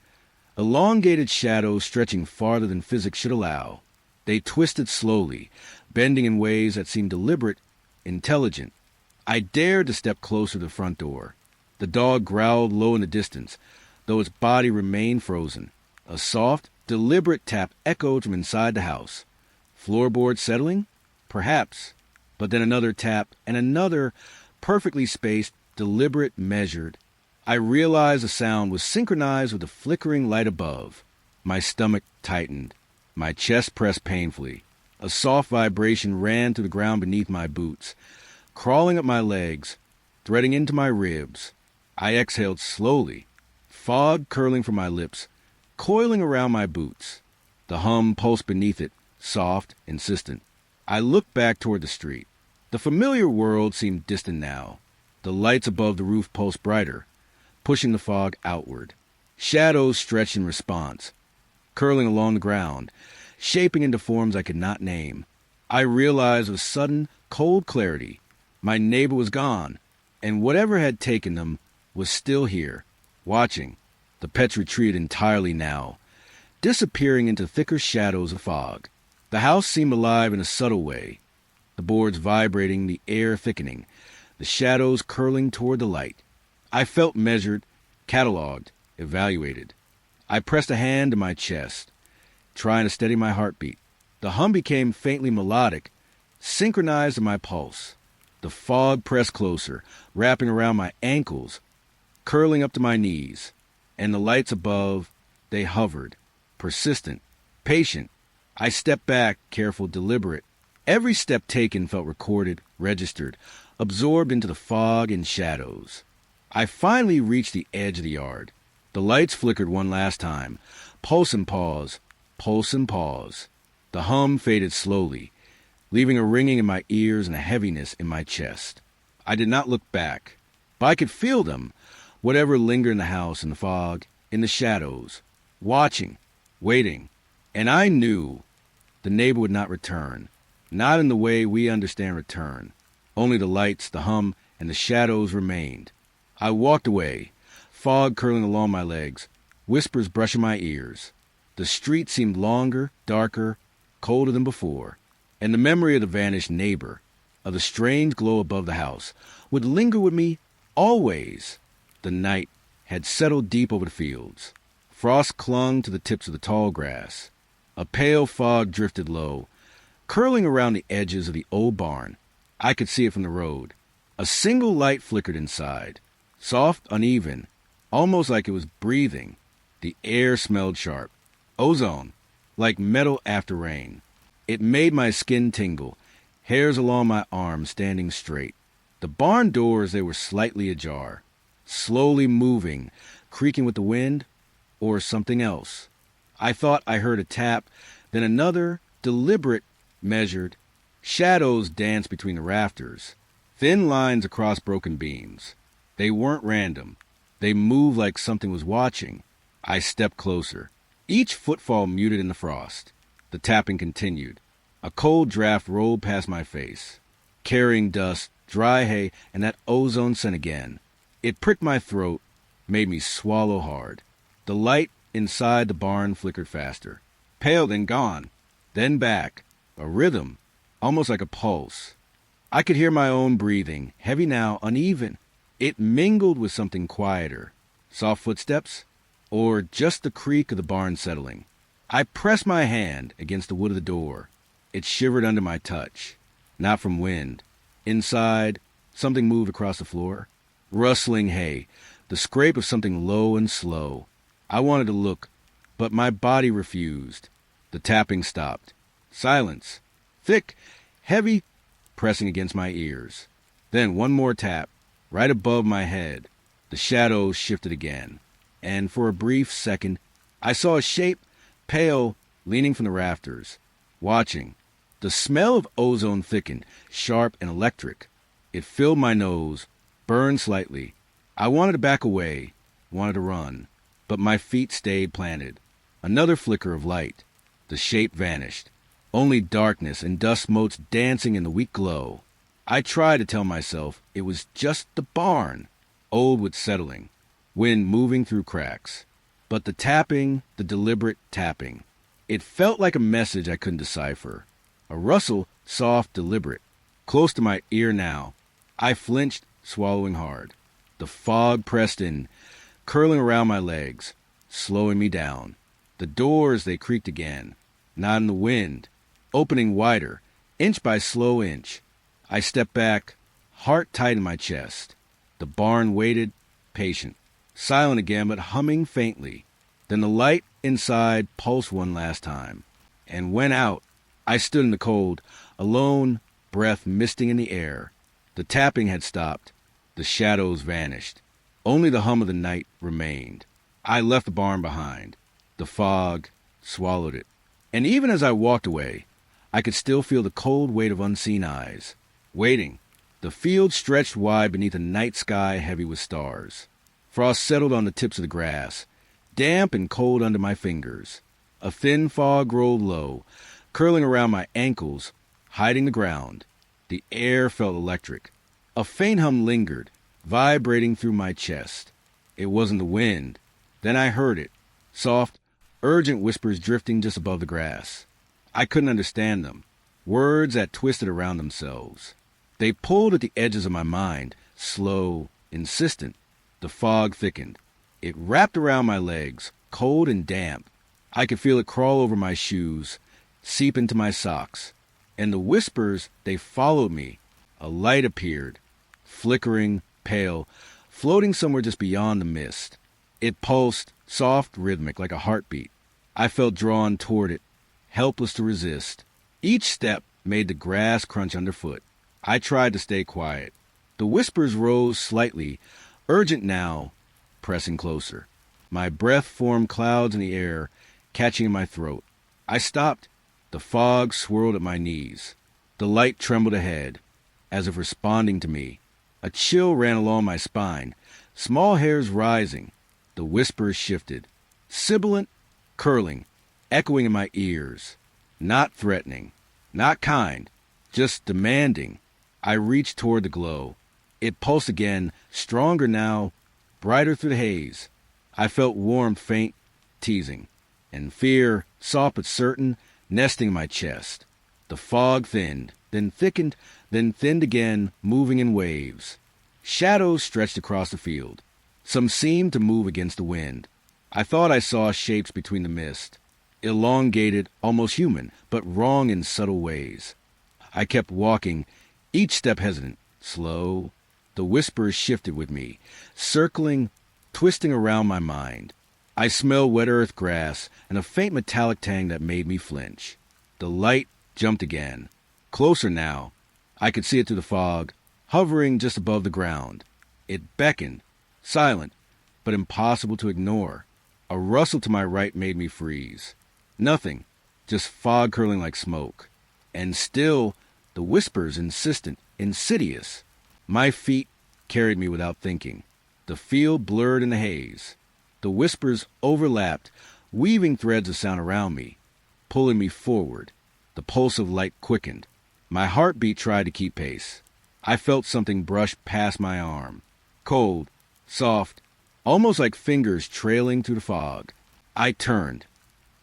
[SPEAKER 1] elongated shadows stretching farther than physics should allow. They twisted slowly, bending in ways that seemed deliberate, intelligent. I dared to step closer to the front door. The dog growled low in the distance, though its body remained frozen. A soft, deliberate tap echoed from inside the house. Floorboard settling? Perhaps. But then another tap, and another, perfectly spaced, deliberate, measured. I realized the sound was synchronized with the flickering light above. My stomach tightened. My chest pressed painfully. A soft vibration ran through the ground beneath my boots, crawling up my legs, threading into my ribs. I exhaled slowly, fog curling from my lips, coiling around my boots. The hum pulsed beneath it, soft, insistent. I looked back toward the street. The familiar world seemed distant now. The lights above the roof pulsed brighter, pushing the fog outward. Shadows stretched in response, curling along the ground, shaping into forms I could not name. I realized with sudden, cold clarity, my neighbor was gone, and whatever had taken them was still here, watching. The pets retreated entirely now, disappearing into thicker shadows of fog. The house seemed alive in a subtle way, the boards vibrating, the air thickening, the shadows curling toward the light. I felt measured, cataloged, evaluated. I pressed a hand to my chest, trying to steady my heartbeat. The hum became faintly melodic, synchronized to my pulse. The fog pressed closer, wrapping around my ankles, curling up to my knees. And the lights above, they hovered, persistent, patient. I stepped back, careful, deliberate. Every step taken felt recorded, registered, absorbed into the fog and shadows. I finally reached the edge of the yard. The lights flickered one last time. Pulse and pause, pulse and pause. The hum faded slowly, leaving a ringing in my ears and a heaviness in my chest. I did not look back, but I could feel them, whatever lingered in the house, in the fog, in the shadows, watching, waiting. And I knew the neighbor would not return, not in the way we understand return. Only the lights, the hum, and the shadows remained. I walked away, fog curling along my legs, whispers brushing my ears. The street seemed longer, darker, colder than before, and the memory of the vanished neighbor, of the strange glow above the house, would linger with me always. The night had settled deep over the fields. Frost clung to the tips of the tall grass. A pale fog drifted low, curling around the edges of the old barn. I could see it from the road. A single light flickered inside, soft, uneven, almost like it was breathing. The air smelled sharp. Ozone, like metal after rain. It made my skin tingle, hairs along my arms standing straight. The barn doors, they were slightly ajar, slowly moving, creaking with the wind, or something else. I thought I heard a tap, then another, deliberate, measured. Shadows danced between the rafters, thin lines across broken beams. They weren't random. They moved like something was watching. I stepped closer, each footfall muted in the frost. The tapping continued. A cold draft rolled past my face, carrying dust, dry hay, and that ozone scent again. It pricked my throat, made me swallow hard. The light inside the barn flickered faster, pale, then gone, then back, a rhythm, almost like a pulse. I could hear my own breathing, heavy now, uneven. It mingled with something quieter, soft footsteps, or just the creak of the barn settling. I pressed my hand against the wood of the door. It shivered under my touch, not from wind. Inside, something moved across the floor. Rustling hay, the scrape of something low and slow. I wanted to look, but my body refused. The tapping stopped. Silence, thick, heavy, pressing against my ears. Then one more tap, right above my head. The shadows shifted again, and for a brief second, I saw a shape, pale, leaning from the rafters, watching. The smell of ozone thickened, sharp and electric. It filled my nose, burned slightly. I wanted to back away, wanted to run, but my feet stayed planted. Another flicker of light. The shape vanished. Only darkness and dust motes dancing in the weak glow. I tried to tell myself it was just the barn, old with settling, wind moving through cracks. But the tapping, the deliberate tapping, it felt like a message I couldn't decipher. A rustle, soft, deliberate, close to my ear now. I flinched, swallowing hard. The fog pressed in, curling around my legs, slowing me down. The doors, they creaked again, not in the wind, opening wider, inch by slow inch. I stepped back, heart tight in my chest. The barn waited, patient, silent again, but humming faintly. Then the light inside pulsed one last time, and went out. I stood in the cold, alone, breath misting in the air. The tapping had stopped. The shadows vanished. Only the hum of the night remained. I left the barn behind. The fog swallowed it. And even as I walked away, I could still feel the cold weight of unseen eyes, waiting. The field stretched wide beneath a night sky heavy with stars. Frost settled on the tips of the grass, damp and cold under my fingers. A thin fog rolled low, curling around my ankles, hiding the ground. The air felt electric. A faint hum lingered, vibrating through my chest. It wasn't the wind. Then I heard it, soft, urgent whispers drifting just above the grass. I couldn't understand them, words that twisted around themselves. They pulled at the edges of my mind, slow, insistent. The fog thickened. It wrapped around my legs, cold and damp. I could feel it crawl over my shoes, seep into my socks. And the whispers, they followed me. A light appeared, flickering, pale, floating somewhere just beyond the mist. It pulsed, soft, rhythmic, like a heartbeat. I felt drawn toward it, helpless to resist. Each step made the grass crunch underfoot. I tried to stay quiet. The whispers rose slightly, urgent now, pressing closer. My breath formed clouds in the air, catching in my throat. I stopped. The fog swirled at my knees. The light trembled ahead, as if responding to me. A chill ran along my spine, small hairs rising. The whispers shifted, sibilant, curling, echoing in my ears. Not threatening, not kind, just demanding. I reached toward the glow. It pulsed again, stronger now, brighter through the haze. I felt warmth faint, teasing, and fear, soft but certain, nesting in my chest. The fog thinned, then thickened, then thinned again, moving in waves. Shadows stretched across the field. Some seemed to move against the wind. I thought I saw shapes between the mist, elongated, almost human, but wrong in subtle ways. I kept walking, each step hesitant, slow. The whispers shifted with me, circling, twisting around my mind. I smelled wet earth grass and a faint metallic tang that made me flinch. The light jumped again. Closer now. I could see it through the fog, hovering just above the ground. It beckoned, silent, but impossible to ignore. A rustle to my right made me freeze. Nothing, just fog curling like smoke. And still, the whispers insistent, insidious. My feet carried me without thinking. The field blurred in the haze. The whispers overlapped, weaving threads of sound around me, pulling me forward. The pulse of light quickened. My heartbeat tried to keep pace. I felt something brush past my arm. Cold, soft, almost like fingers trailing through the fog. I turned,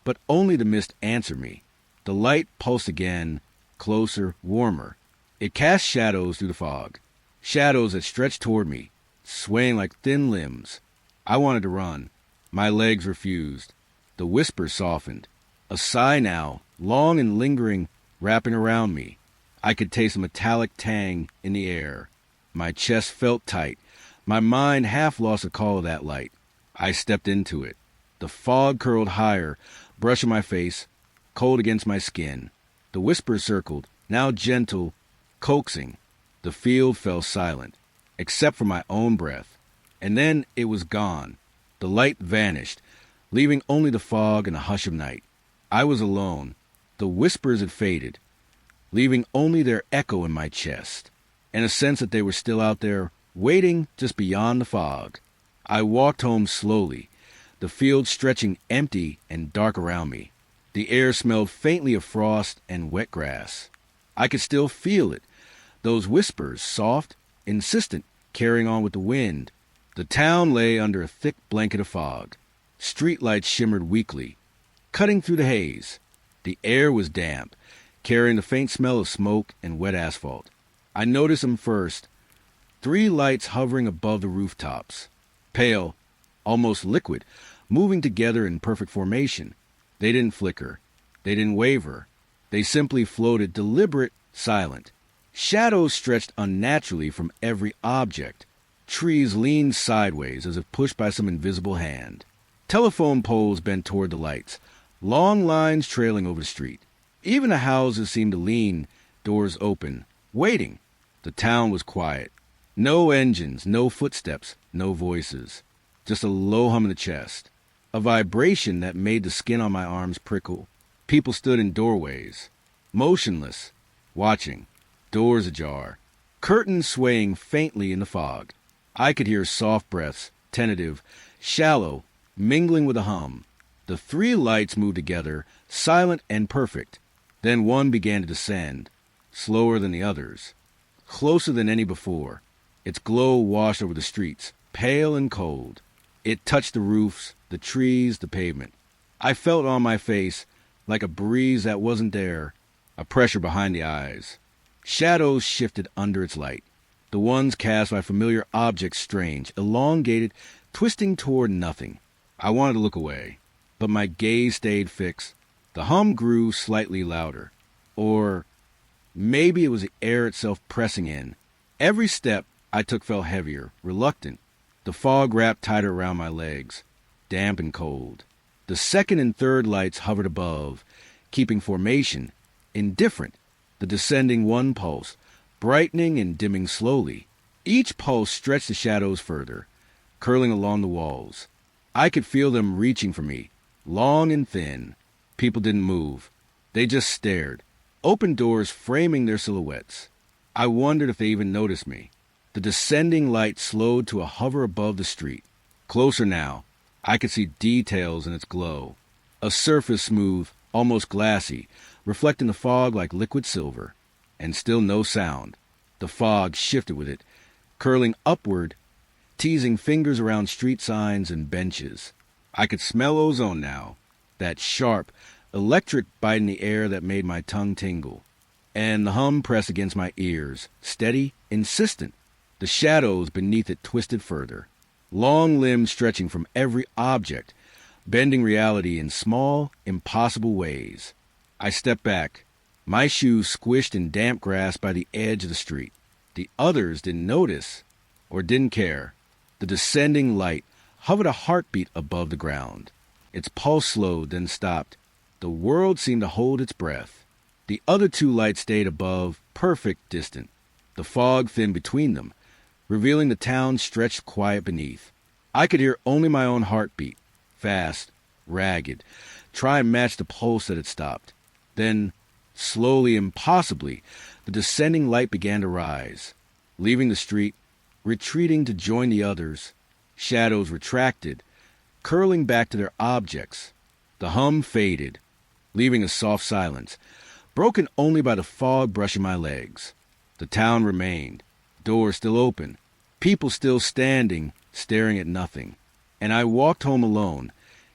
[SPEAKER 1] but only the mist answered me. The light pulsed again, closer, warmer. It cast shadows through the fog, shadows that stretched toward me, swaying like thin limbs. I wanted to run. My legs refused. The whisper softened. A sigh now, long and lingering, wrapping around me. I could taste a metallic tang in the air. My chest felt tight. My mind half lost the call of that light. I stepped into it. The fog curled higher, brushing my face, cold against my skin. The whisper circled, now gentle, coaxing. The field fell silent, except for my own breath. And then it was gone. The light vanished, leaving only the fog and the hush of night. I was alone. The whispers had faded, leaving only their echo in my chest, and a sense that they were still out there, waiting just beyond the fog. I walked home slowly, the field stretching empty and dark around me. The air smelled faintly of frost and wet grass. I could still feel it, those whispers, soft, insistent, carrying on with the wind. The town lay under a thick blanket of fog. Streetlights shimmered weakly, cutting through the haze. The air was damp, carrying the faint smell of smoke and wet asphalt. I noticed them first. 3 lights hovering above the rooftops. Pale, almost liquid, moving together in perfect formation. They didn't flicker. They didn't waver. They simply floated, deliberate, silent. Shadows stretched unnaturally from every object. Trees leaned sideways as if pushed by some invisible hand. Telephone poles bent toward the lights, long lines trailing over the street. Even the houses seemed to lean, doors open, waiting. The town was quiet. No engines, no footsteps, no voices. Just a low hum in the chest. A vibration that made the skin on my arms prickle. People stood in doorways, motionless, watching. Doors ajar. Curtains swaying faintly in the fog. I could hear soft breaths, tentative, shallow, mingling with a hum. The 3 lights moved together, silent and perfect. Then one began to descend, slower than the others, closer than any before. Its glow washed over the streets, pale and cold. It touched the roofs, the trees, the pavement. I felt on my face, like a breeze that wasn't there, a pressure behind the eyes. Shadows shifted under its light, the ones cast by familiar objects strange, elongated, twisting toward nothing. I wanted to look away, but my gaze stayed fixed. The hum grew slightly louder. Or Maybe it was the air itself pressing in. Every step I took felt heavier, reluctant. The fog wrapped tighter around my legs, damp and cold. The second and third lights hovered above, keeping formation, indifferent. The descending one pulse, brightening and dimming slowly. Each pulse stretched the shadows further, curling along the walls. I could feel them reaching for me, long and thin. People didn't move. They just stared, open doors framing their silhouettes. I wondered if they even noticed me. The descending light slowed to a hover above the street. Closer now, I could see details in its glow. A surface smooth, almost glassy, reflecting the fog like liquid silver. And still no sound. The fog shifted with it, curling upward, teasing fingers around street signs and benches. I could smell ozone now, that sharp, electric bite in the air that made my tongue tingle. And the hum pressed against my ears, steady, insistent. The shadows beneath it twisted further, long limbs stretching from every object, bending reality in small, impossible ways. I stepped back, my shoes squished in damp grass by the edge of the street. The others didn't notice, or didn't care. The descending light hovered a heartbeat above the ground. Its pulse slowed, then stopped. The world seemed to hold its breath. The other two lights stayed above, perfect distant. The fog thinned between them, revealing the town stretched quiet beneath. I could hear only my own heartbeat, fast, ragged, try and match the pulse that had stopped. Then, slowly, impossibly, the descending light began to rise, leaving the street, retreating to join the others. Shadows retracted, curling back to their objects. The hum faded, leaving a soft silence, broken only by the fog brushing my legs. The town remained, doors still open, people still standing, staring at nothing. And I walked home alone,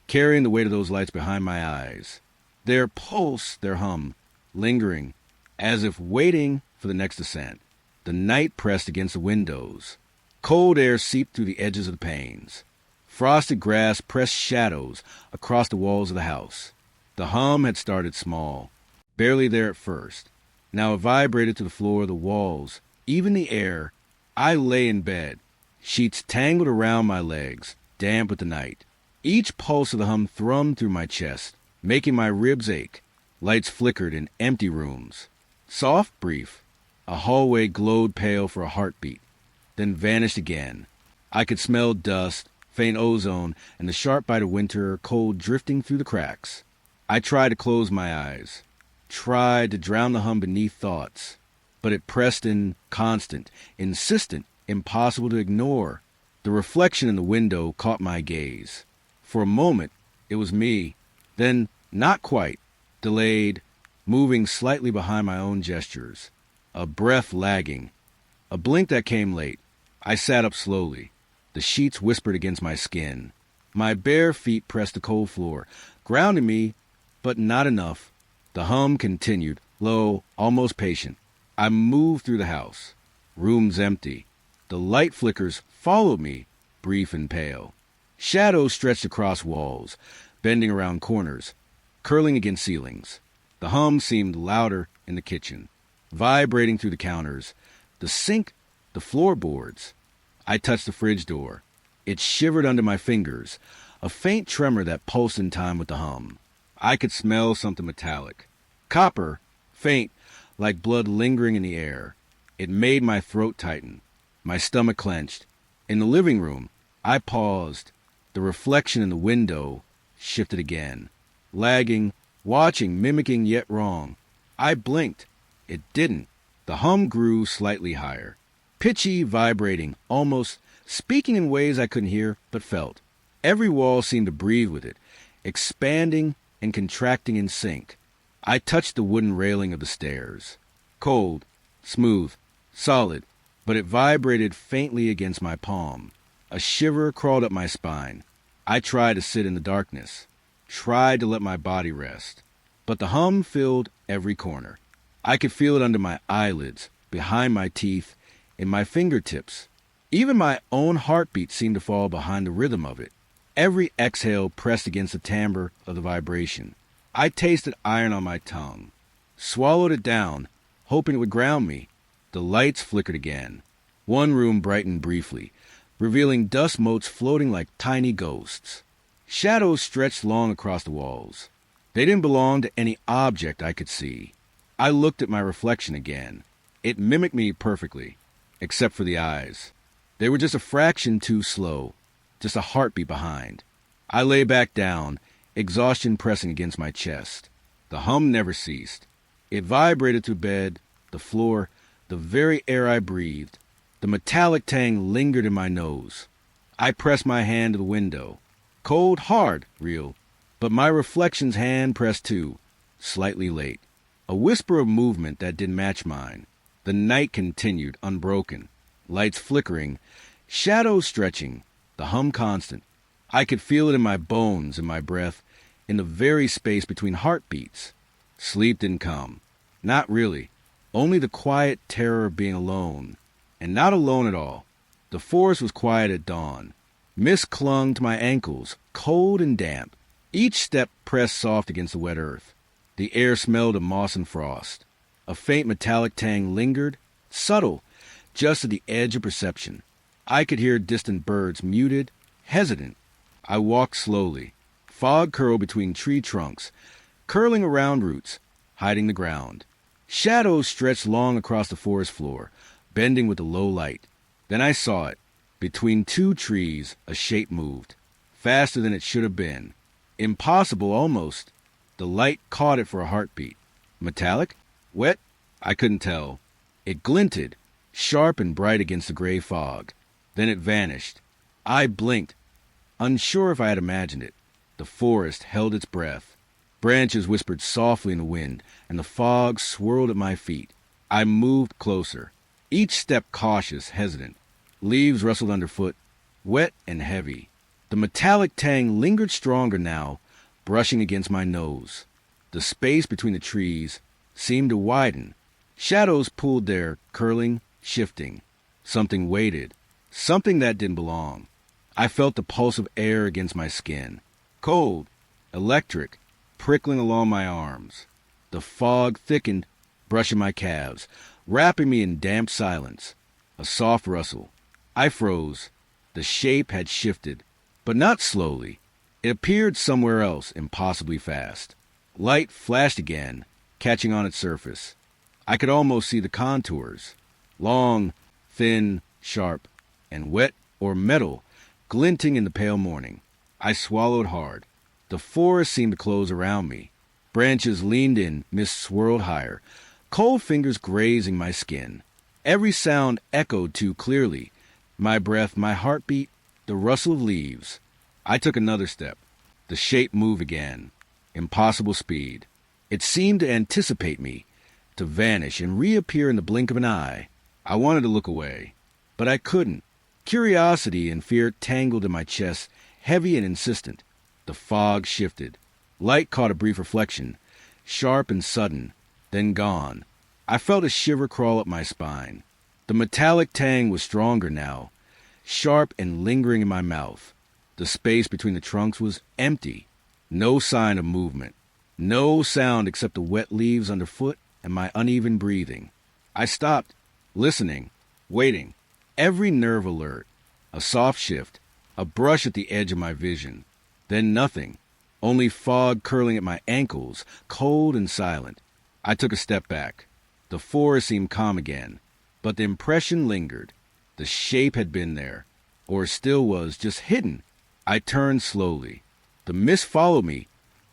[SPEAKER 1] carrying the weight of those lights behind my eyes. Their pulse, their hum, lingering, as if waiting for the next descent. The night pressed against the windows. Cold air seeped through the edges of the panes. Frosted grass pressed shadows across the walls of the house. The hum had started small, barely there at first. Now it vibrated to the floor, the walls, even the air. I lay in bed, sheets tangled around my legs, damp with the night. Each pulse of the hum thrummed through my chest, making my ribs ache. Lights flickered in empty rooms. Soft, brief. A hallway glowed pale for a heartbeat, then vanished again. I could smell dust, faint ozone, and the sharp bite of winter cold drifting through the cracks. I tried to close my eyes, tried to drown the hum beneath thoughts, but it pressed in, constant, insistent, impossible to ignore. The reflection in the window caught my gaze. For a moment, it was me, then not quite, delayed, moving slightly behind my own gestures, a breath lagging, a blink that came late. I sat up slowly. The sheets whispered against my skin. My bare feet pressed the cold floor, grounding me, but not enough. The hum continued, low, almost patient. I moved through the house. Rooms empty. The light flickers followed me, brief and pale. Shadows stretched across walls, bending around corners, curling against ceilings. The hum seemed louder in the kitchen, vibrating through the counters, the sink, the floorboards. I touched the fridge door. It shivered under my fingers, a faint tremor that pulsed in time with the hum. I could smell something metallic. Copper, faint, like blood lingering in the air. It made my throat tighten. My stomach clenched. In the living room, I paused. The reflection in the window shifted again. Lagging, watching, mimicking yet wrong. I blinked. It didn't. The hum grew slightly higher. Pitchy, vibrating, almost speaking in ways I couldn't hear but felt. Every wall seemed to breathe with it, expanding and contracting in sync. I touched the wooden railing of the stairs. Cold, smooth, solid, but it vibrated faintly against my palm. A shiver crawled up my spine. I tried to sit in the darkness, tried to let my body rest. But the hum filled every corner. I could feel it under my eyelids, behind my teeth, in my fingertips. Even my own heartbeat seemed to fall behind the rhythm of it. Every exhale pressed against the timbre of the vibration. I tasted iron on my tongue, swallowed it down, hoping it would ground me. The lights flickered again. One room brightened briefly, revealing dust motes floating like tiny ghosts. Shadows stretched long across the walls. They didn't belong to any object I could see. I looked at my reflection again. It mimicked me perfectly, except for the eyes. They were just a fraction too slow, just a heartbeat behind. I lay back down, exhaustion pressing against my chest. The hum never ceased. It vibrated through bed, the floor, the very air I breathed. The metallic tang lingered in my nose. I pressed my hand to the window. Cold, hard, real. But my reflection's hand pressed too, slightly late. A whisper of movement that didn't match mine. The night continued, unbroken. Lights flickering, shadows stretching, the hum constant. I could feel it in my bones, in my breath, in the very space between heartbeats. Sleep didn't come. Not really. Only the quiet terror of being alone. And not alone at all. The forest was quiet at dawn. Mist clung to my ankles, cold and damp. Each step pressed soft against the wet earth. The air smelled of moss and frost. A faint metallic tang lingered, subtle, just at the edge of perception. I could hear distant birds, muted, hesitant. I walked slowly. Fog curled between tree trunks, curling around roots, hiding the ground. Shadows stretched long across the forest floor, bending with the low light. Then I saw it. Between two trees, a shape moved, faster than it should have been. Impossible, almost. The light caught it for a heartbeat. Metallic? Wet? I couldn't tell. It glinted, sharp and bright against the gray fog. Then it vanished. I blinked, unsure if I had imagined it. The forest held its breath. Branches whispered softly in the wind, and the fog swirled at my feet. I moved closer, each step cautious, hesitant. Leaves rustled underfoot, wet and heavy. The metallic tang lingered stronger now, brushing against my nose. The space between the trees seemed to widen. Shadows pulled there, curling, shifting. Something waited, something that didn't belong. I felt the pulse of air against my skin. Cold, electric, prickling along my arms. The fog thickened, brushing my calves, wrapping me in damp silence. A soft rustle. I froze. The shape had shifted, but not slowly. It appeared somewhere else, impossibly fast. Light flashed again, catching on its surface. I could almost see the contours. Long, thin, sharp, and wet or metal, glinting in the pale morning. I swallowed hard. The forest seemed to close around me. Branches leaned in, mist swirled higher, cold fingers grazing my skin. Every sound echoed too clearly. My breath, my heartbeat, the rustle of leaves. I took another step. The shape moved again. Impossible speed. It seemed to anticipate me, to vanish and reappear in the blink of an eye. I wanted to look away, but I couldn't. Curiosity and fear tangled in my chest, heavy and insistent. The fog shifted. Light caught a brief reflection, sharp and sudden, then gone. I felt a shiver crawl up my spine. The metallic tang was stronger now, sharp and lingering in my mouth. The space between the trunks was empty. No sign of movement. No sound except the wet leaves underfoot and my uneven breathing. I stopped, listening, waiting. Every nerve alert. A soft shift, a brush at the edge of my vision. Then nothing. Only fog curling at my ankles, cold and silent. I took a step back. The forest seemed calm again, but the impression lingered. The shape had been there, or still was, just hidden. I turned slowly. The mist followed me,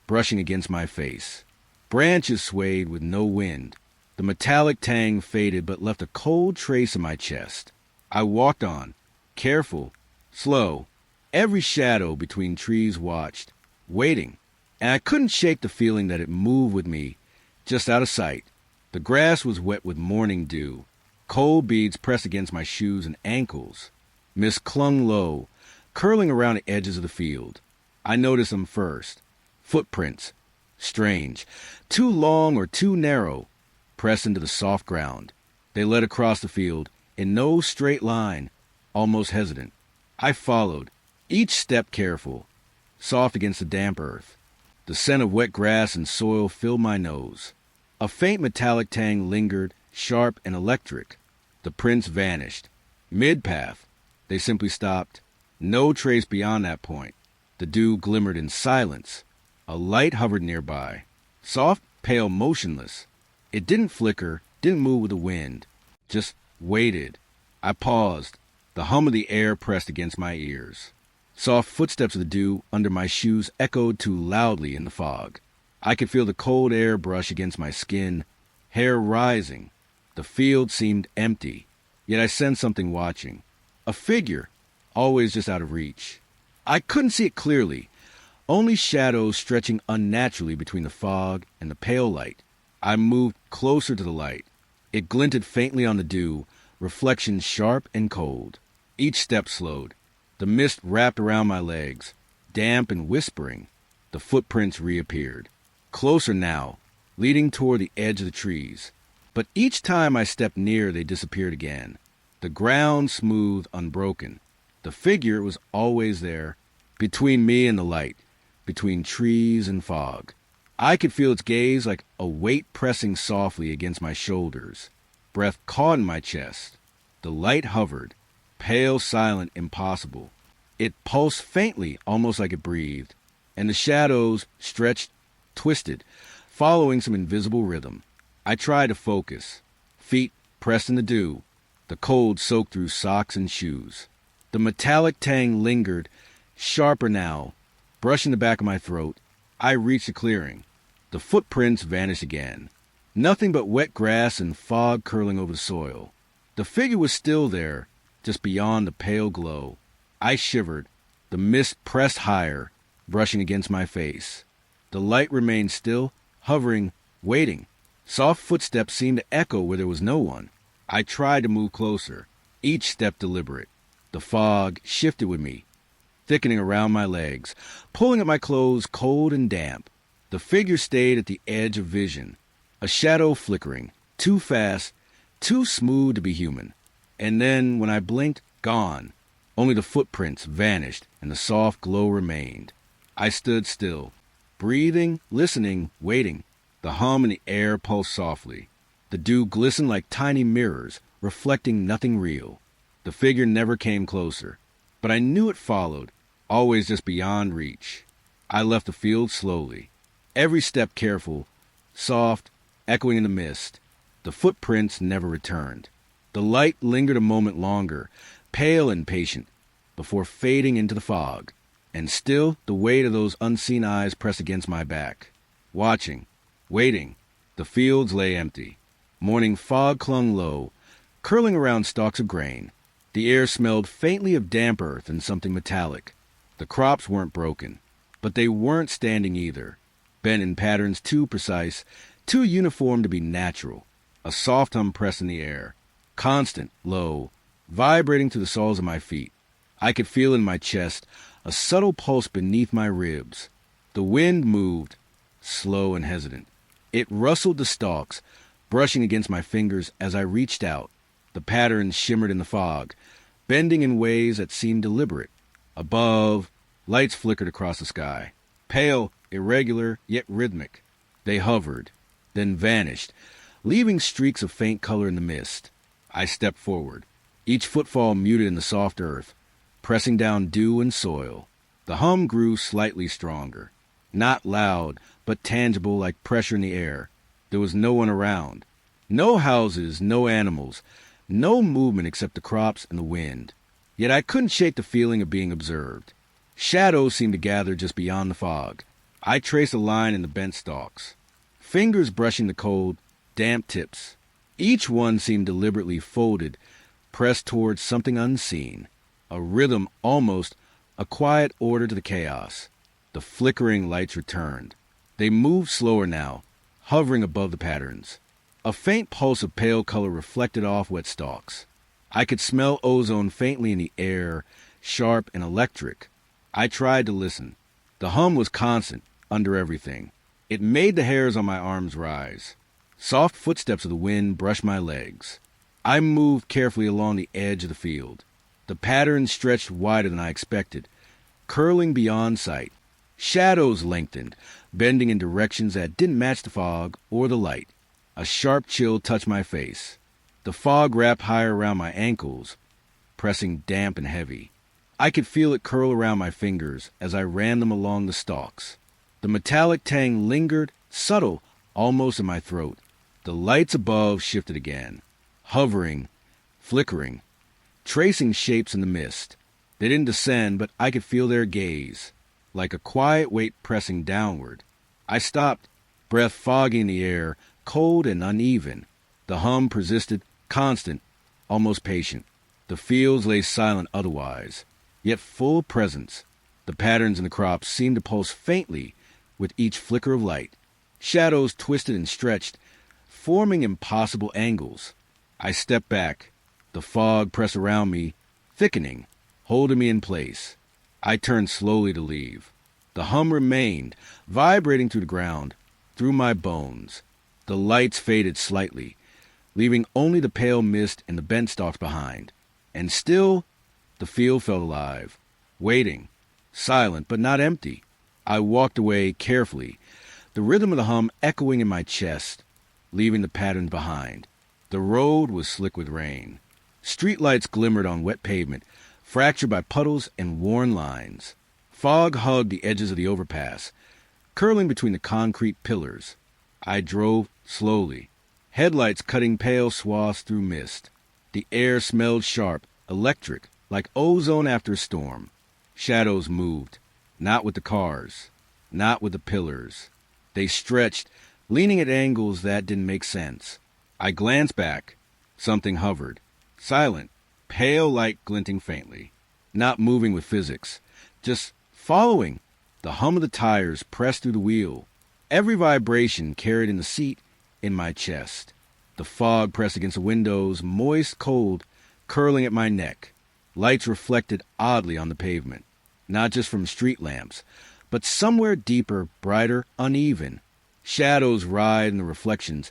[SPEAKER 1] brushing against my face. Branches swayed with no wind. The metallic tang faded but left a cold trace in my chest. I walked on, careful, slow. Every shadow between trees watched, waiting, and I couldn't shake the feeling that it moved with me, just out of sight. The grass was wet with morning dew. Cold beads pressed against my shoes and ankles. Mist clung low, curling around the edges of the field. I noticed them first. Footprints. Strange. Too long or too narrow, pressed into the soft ground. They led across the field, in no straight line, almost hesitant. I followed, each step careful, soft against the damp earth. The scent of wet grass and soil filled my nose. A faint metallic tang lingered, sharp and electric. The prints vanished. Mid-path, they simply stopped. No trace beyond that point. The dew glimmered in silence. A light hovered nearby. Soft, pale, motionless. It didn't flicker, didn't move with the wind. Just waited. I paused. The hum of the air pressed against my ears. Soft footsteps of the dew under my shoes echoed too loudly in the fog. I could feel the cold air brush against my skin, hair rising. The field seemed empty, yet I sensed something watching. A figure, always just out of reach. I couldn't see it clearly, only shadows stretching unnaturally between the fog and the pale light. I moved closer to the light. It glinted faintly on the dew, reflection sharp and cold. Each step slowed. The mist wrapped around my legs, damp and whispering. The footprints reappeared. Closer now, leading toward the edge of the trees. But each time I stepped near, they disappeared again. The ground smooth, unbroken. The figure was always there, between me and the light, between trees and fog. I could feel its gaze like a weight pressing softly against my shoulders. Breath caught in my chest. The light hovered, pale, silent, impossible. It pulsed faintly, almost like it breathed, and the shadows stretched, twisted, following some invisible rhythm. I tried to focus. Feet pressed in the dew. The cold soaked through socks and shoes. The metallic tang lingered, sharper now, brushing the back of my throat. I reached the clearing. The footprints vanished again. Nothing but wet grass and fog curling over the soil. The figure was still there, just beyond the pale glow. I shivered. The mist pressed higher, brushing against my face. The light remained still, hovering, waiting. Soft footsteps seemed to echo where there was no one. I tried to move closer, each step deliberate. The fog shifted with me, thickening around my legs, pulling at my clothes cold and damp. The figure stayed at the edge of vision, a shadow flickering, too fast, too smooth to be human. And then, when I blinked, gone. Only the footprints vanished and the soft glow remained. I stood still, breathing, listening, waiting. The hum in the air pulsed softly. The dew glistened like tiny mirrors, reflecting nothing real. The figure never came closer, but I knew it followed, always just beyond reach. I left the field slowly, every step careful, soft, echoing in the mist. The footprints never returned. The light lingered a moment longer, pale and patient, before fading into the fog. And still the weight of those unseen eyes pressed against my back. Watching, waiting, the fields lay empty. Morning fog clung low, curling around stalks of grain. The air smelled faintly of damp earth and something metallic. The crops weren't broken, but they weren't standing either, bent in patterns too precise, too uniform to be natural. A soft hum pressed in the air, constant, low, vibrating through the soles of my feet. I could feel in my chest a subtle pulse beneath my ribs. The wind moved, slow and hesitant. It rustled the stalks, brushing against my fingers as I reached out. The patterns shimmered in the fog, bending in ways that seemed deliberate. Above, lights flickered across the sky, pale, irregular, yet rhythmic. They hovered, then vanished, leaving streaks of faint color in the mist. I stepped forward, each footfall muted in the soft earth, pressing down dew and soil. The hum grew slightly stronger, not loud, but tangible like pressure in the air. There was no one around. No houses, no animals, no movement except the crops and the wind. Yet I couldn't shake the feeling of being observed. Shadows seemed to gather just beyond the fog. I traced a line in the bent stalks, fingers brushing the cold, damp tips. Each one seemed deliberately folded, pressed towards something unseen, a rhythm almost, a quiet order to the chaos. The flickering lights returned. They moved slower now, hovering above the patterns. A faint pulse of pale color reflected off wet stalks. I could smell ozone faintly in the air, sharp and electric. I tried to listen. The hum was constant, under everything. It made the hairs on my arms rise. Soft footsteps of the wind brushed my legs. I moved carefully along the edge of the field. The patterns stretched wider than I expected, curling beyond sight. Shadows lengthened, bending in directions that didn't match the fog or the light. A sharp chill touched my face. The fog wrapped higher around my ankles, pressing damp and heavy. I could feel it curl around my fingers as I ran them along the stalks. The metallic tang lingered, subtle, almost in my throat. The lights above shifted again, hovering, flickering, tracing shapes in the mist. They didn't descend, but I could feel their gaze, like a quiet weight pressing downward. I stopped, breath foggy in the air, cold and uneven. The hum persisted, constant, almost patient. The fields lay silent otherwise, yet full of presence. The patterns in the crops seemed to pulse faintly with each flicker of light. Shadows twisted and stretched, forming impossible angles. I stepped back. The fog pressed around me, thickening, holding me in place. I turned slowly to leave. The hum remained, vibrating through the ground, through my bones. The lights faded slightly, leaving only the pale mist and the bent stalks behind. And still, the field felt alive, waiting, silent but not empty. I walked away carefully, the rhythm of the hum echoing in my chest, leaving the patterns behind. The road was slick with rain. Streetlights glimmered on wet pavement, fractured by puddles and worn lines. Fog hugged the edges of the overpass, curling between the concrete pillars. I drove slowly, headlights cutting pale swaths through mist. The air smelled sharp, electric, like ozone after a storm. Shadows moved, not with the cars, not with the pillars. They stretched, leaning at angles that didn't make sense. I glanced back. Something hovered, silent, pale light glinting faintly, not moving with physics, just following. The hum of the tires pressed through the wheel, every vibration carried in the seat, in my chest. The fog pressed against the windows, moist, cold, curling at my neck. Lights reflected oddly on the pavement, not just from street lamps, but somewhere deeper, brighter, uneven. Shadows ride in the reflections,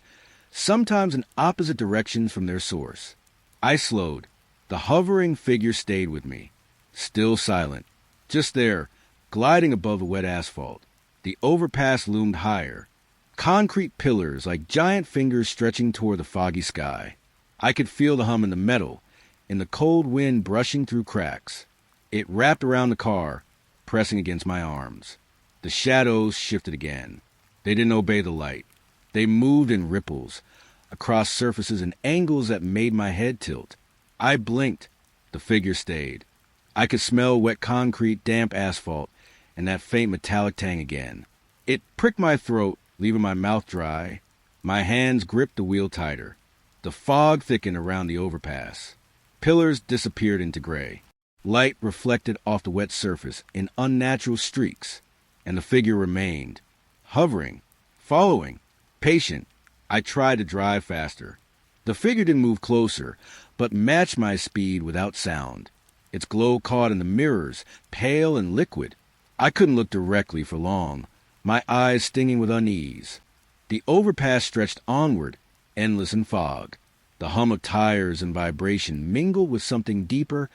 [SPEAKER 1] sometimes in opposite directions from their source. I slowed. The hovering figure stayed with me, still silent, just there, gliding above the wet asphalt. The overpass loomed higher, concrete pillars like giant fingers stretching toward the foggy sky. I could feel the hum in the metal, in the cold wind brushing through cracks. It wrapped around the car, pressing against my arms. The shadows shifted again. They didn't obey the light. They moved in ripples, across surfaces and angles that made my head tilt. I blinked. The figure stayed. I could smell wet concrete, damp asphalt, and that faint metallic tang again. It pricked my throat, leaving my mouth dry. My hands gripped the wheel tighter. The fog thickened around the overpass. Pillars disappeared into gray. Light reflected off the wet surface in unnatural streaks, and the figure remained, hovering, following, patient. I tried to drive faster. The figure didn't move closer, but matched my speed without sound. Its glow caught in the mirrors, pale and liquid. I couldn't look directly for long, my eyes stinging with unease. The overpass stretched onward, endless in fog. The hum of tires and vibration mingled with something deeper,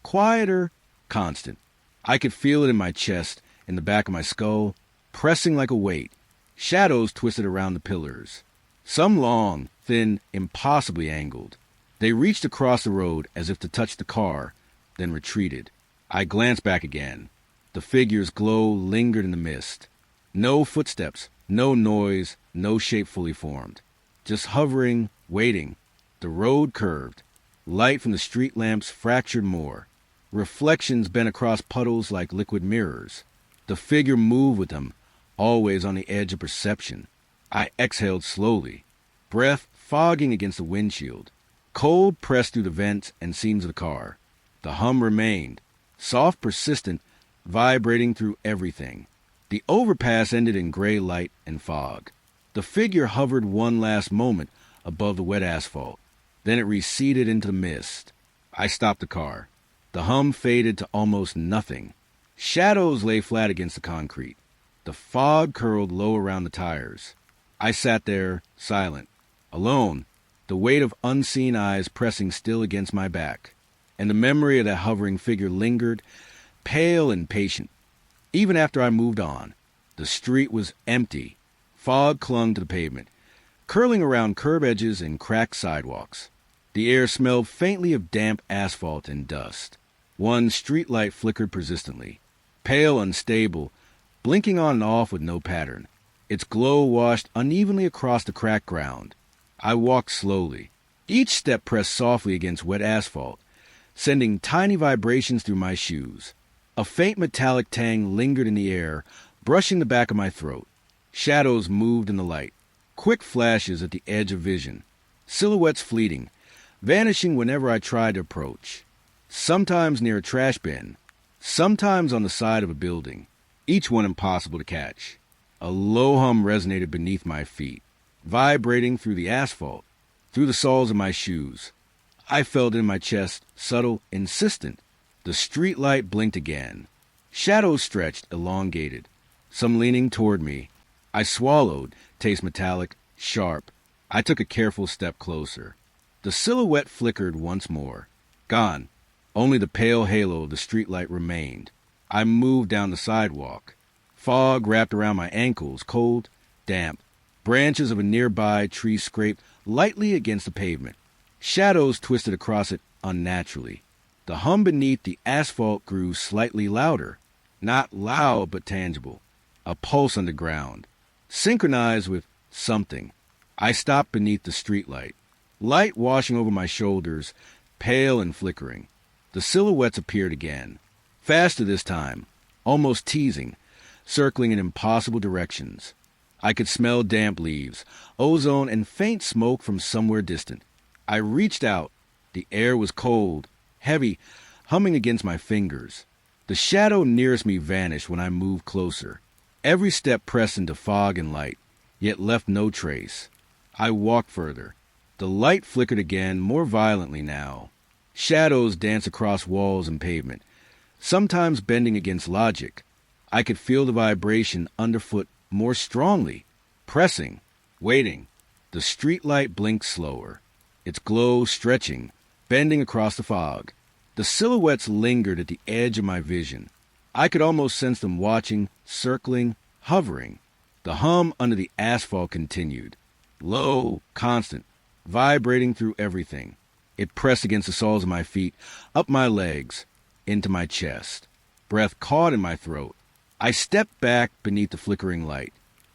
[SPEAKER 1] quieter, constant. I could feel it in my chest, in the back of my skull, pressing like a weight. Shadows twisted around the pillars. Some long, thin, impossibly angled. They reached across the road as if to touch the car, then retreated. I glanced back again. The figure's glow lingered in the mist. No footsteps, no noise, no shape fully formed. Just hovering, waiting. The road curved. Light from the street lamps fractured more. Reflections bent across puddles like liquid mirrors. The figure moved with them, always on the edge of perception. I exhaled slowly, breath fogging against the windshield. Cold pressed through the vents and seams of the car. The hum remained, soft, persistent, vibrating through everything. The overpass ended in gray light and fog. The figure hovered one last moment above the wet asphalt. Then it receded into the mist. I stopped the car. The hum faded to almost nothing. Shadows lay flat against the concrete. The fog curled low around the tires. I sat there, silent, alone, the weight of unseen eyes pressing still against my back. And the memory of that hovering figure lingered, pale and patient. Even after I moved on, the street was empty. Fog clung to the pavement. curling around curb edges and cracked sidewalks. The air smelled faintly of damp asphalt and dust. One streetlight flickered persistently, pale, unstable, blinking on and off with no pattern. Its glow washed unevenly across the cracked ground. I walked slowly. Each step pressed softly against wet asphalt, sending tiny vibrations through my shoes. A faint metallic tang lingered in the air, brushing the back of my throat. Shadows moved in the light, quick flashes at the edge of vision, silhouettes fleeting, vanishing whenever I tried to approach. Sometimes near a trash bin, sometimes on the side of a building, each one impossible to catch. A low hum resonated beneath my feet, vibrating through the asphalt, through the soles of my shoes. I felt it in my chest, subtle, insistent. The street light blinked again. Shadows stretched, elongated, some leaning toward me. I swallowed, taste metallic, sharp. I took a careful step closer. The silhouette flickered once more. Gone. Only the pale halo of the streetlight remained. I moved down the sidewalk. Fog wrapped around my ankles, cold, damp. Branches of a nearby tree scraped lightly against the pavement. Shadows twisted across it unnaturally. The hum beneath the asphalt grew slightly louder. Not loud, but tangible. A pulse underground, synchronized with something. I stopped beneath the streetlight. Light washing over my shoulders, pale and flickering. The silhouettes appeared again. Faster this time, almost teasing, circling in impossible directions. I could smell damp leaves, ozone, and faint smoke from somewhere distant. I reached out. The air was cold, heavy, humming against my fingers. The shadow nearest me vanished when I moved closer. Every step pressed into fog and light, yet left no trace. I walked further. The light flickered again, more violently now. Shadows danced across walls and pavement, sometimes bending against logic. I could feel the vibration underfoot more strongly, pressing, waiting. The streetlight blinked slower, its glow stretching, bending across the fog. The silhouettes lingered at the edge of my vision. I could almost sense them watching, circling, hovering. The hum under the asphalt continued, low, constant, vibrating through everything. It pressed against the soles of my feet, up my legs, into my chest. Breath caught in my throat. I stepped back beneath the flickering light.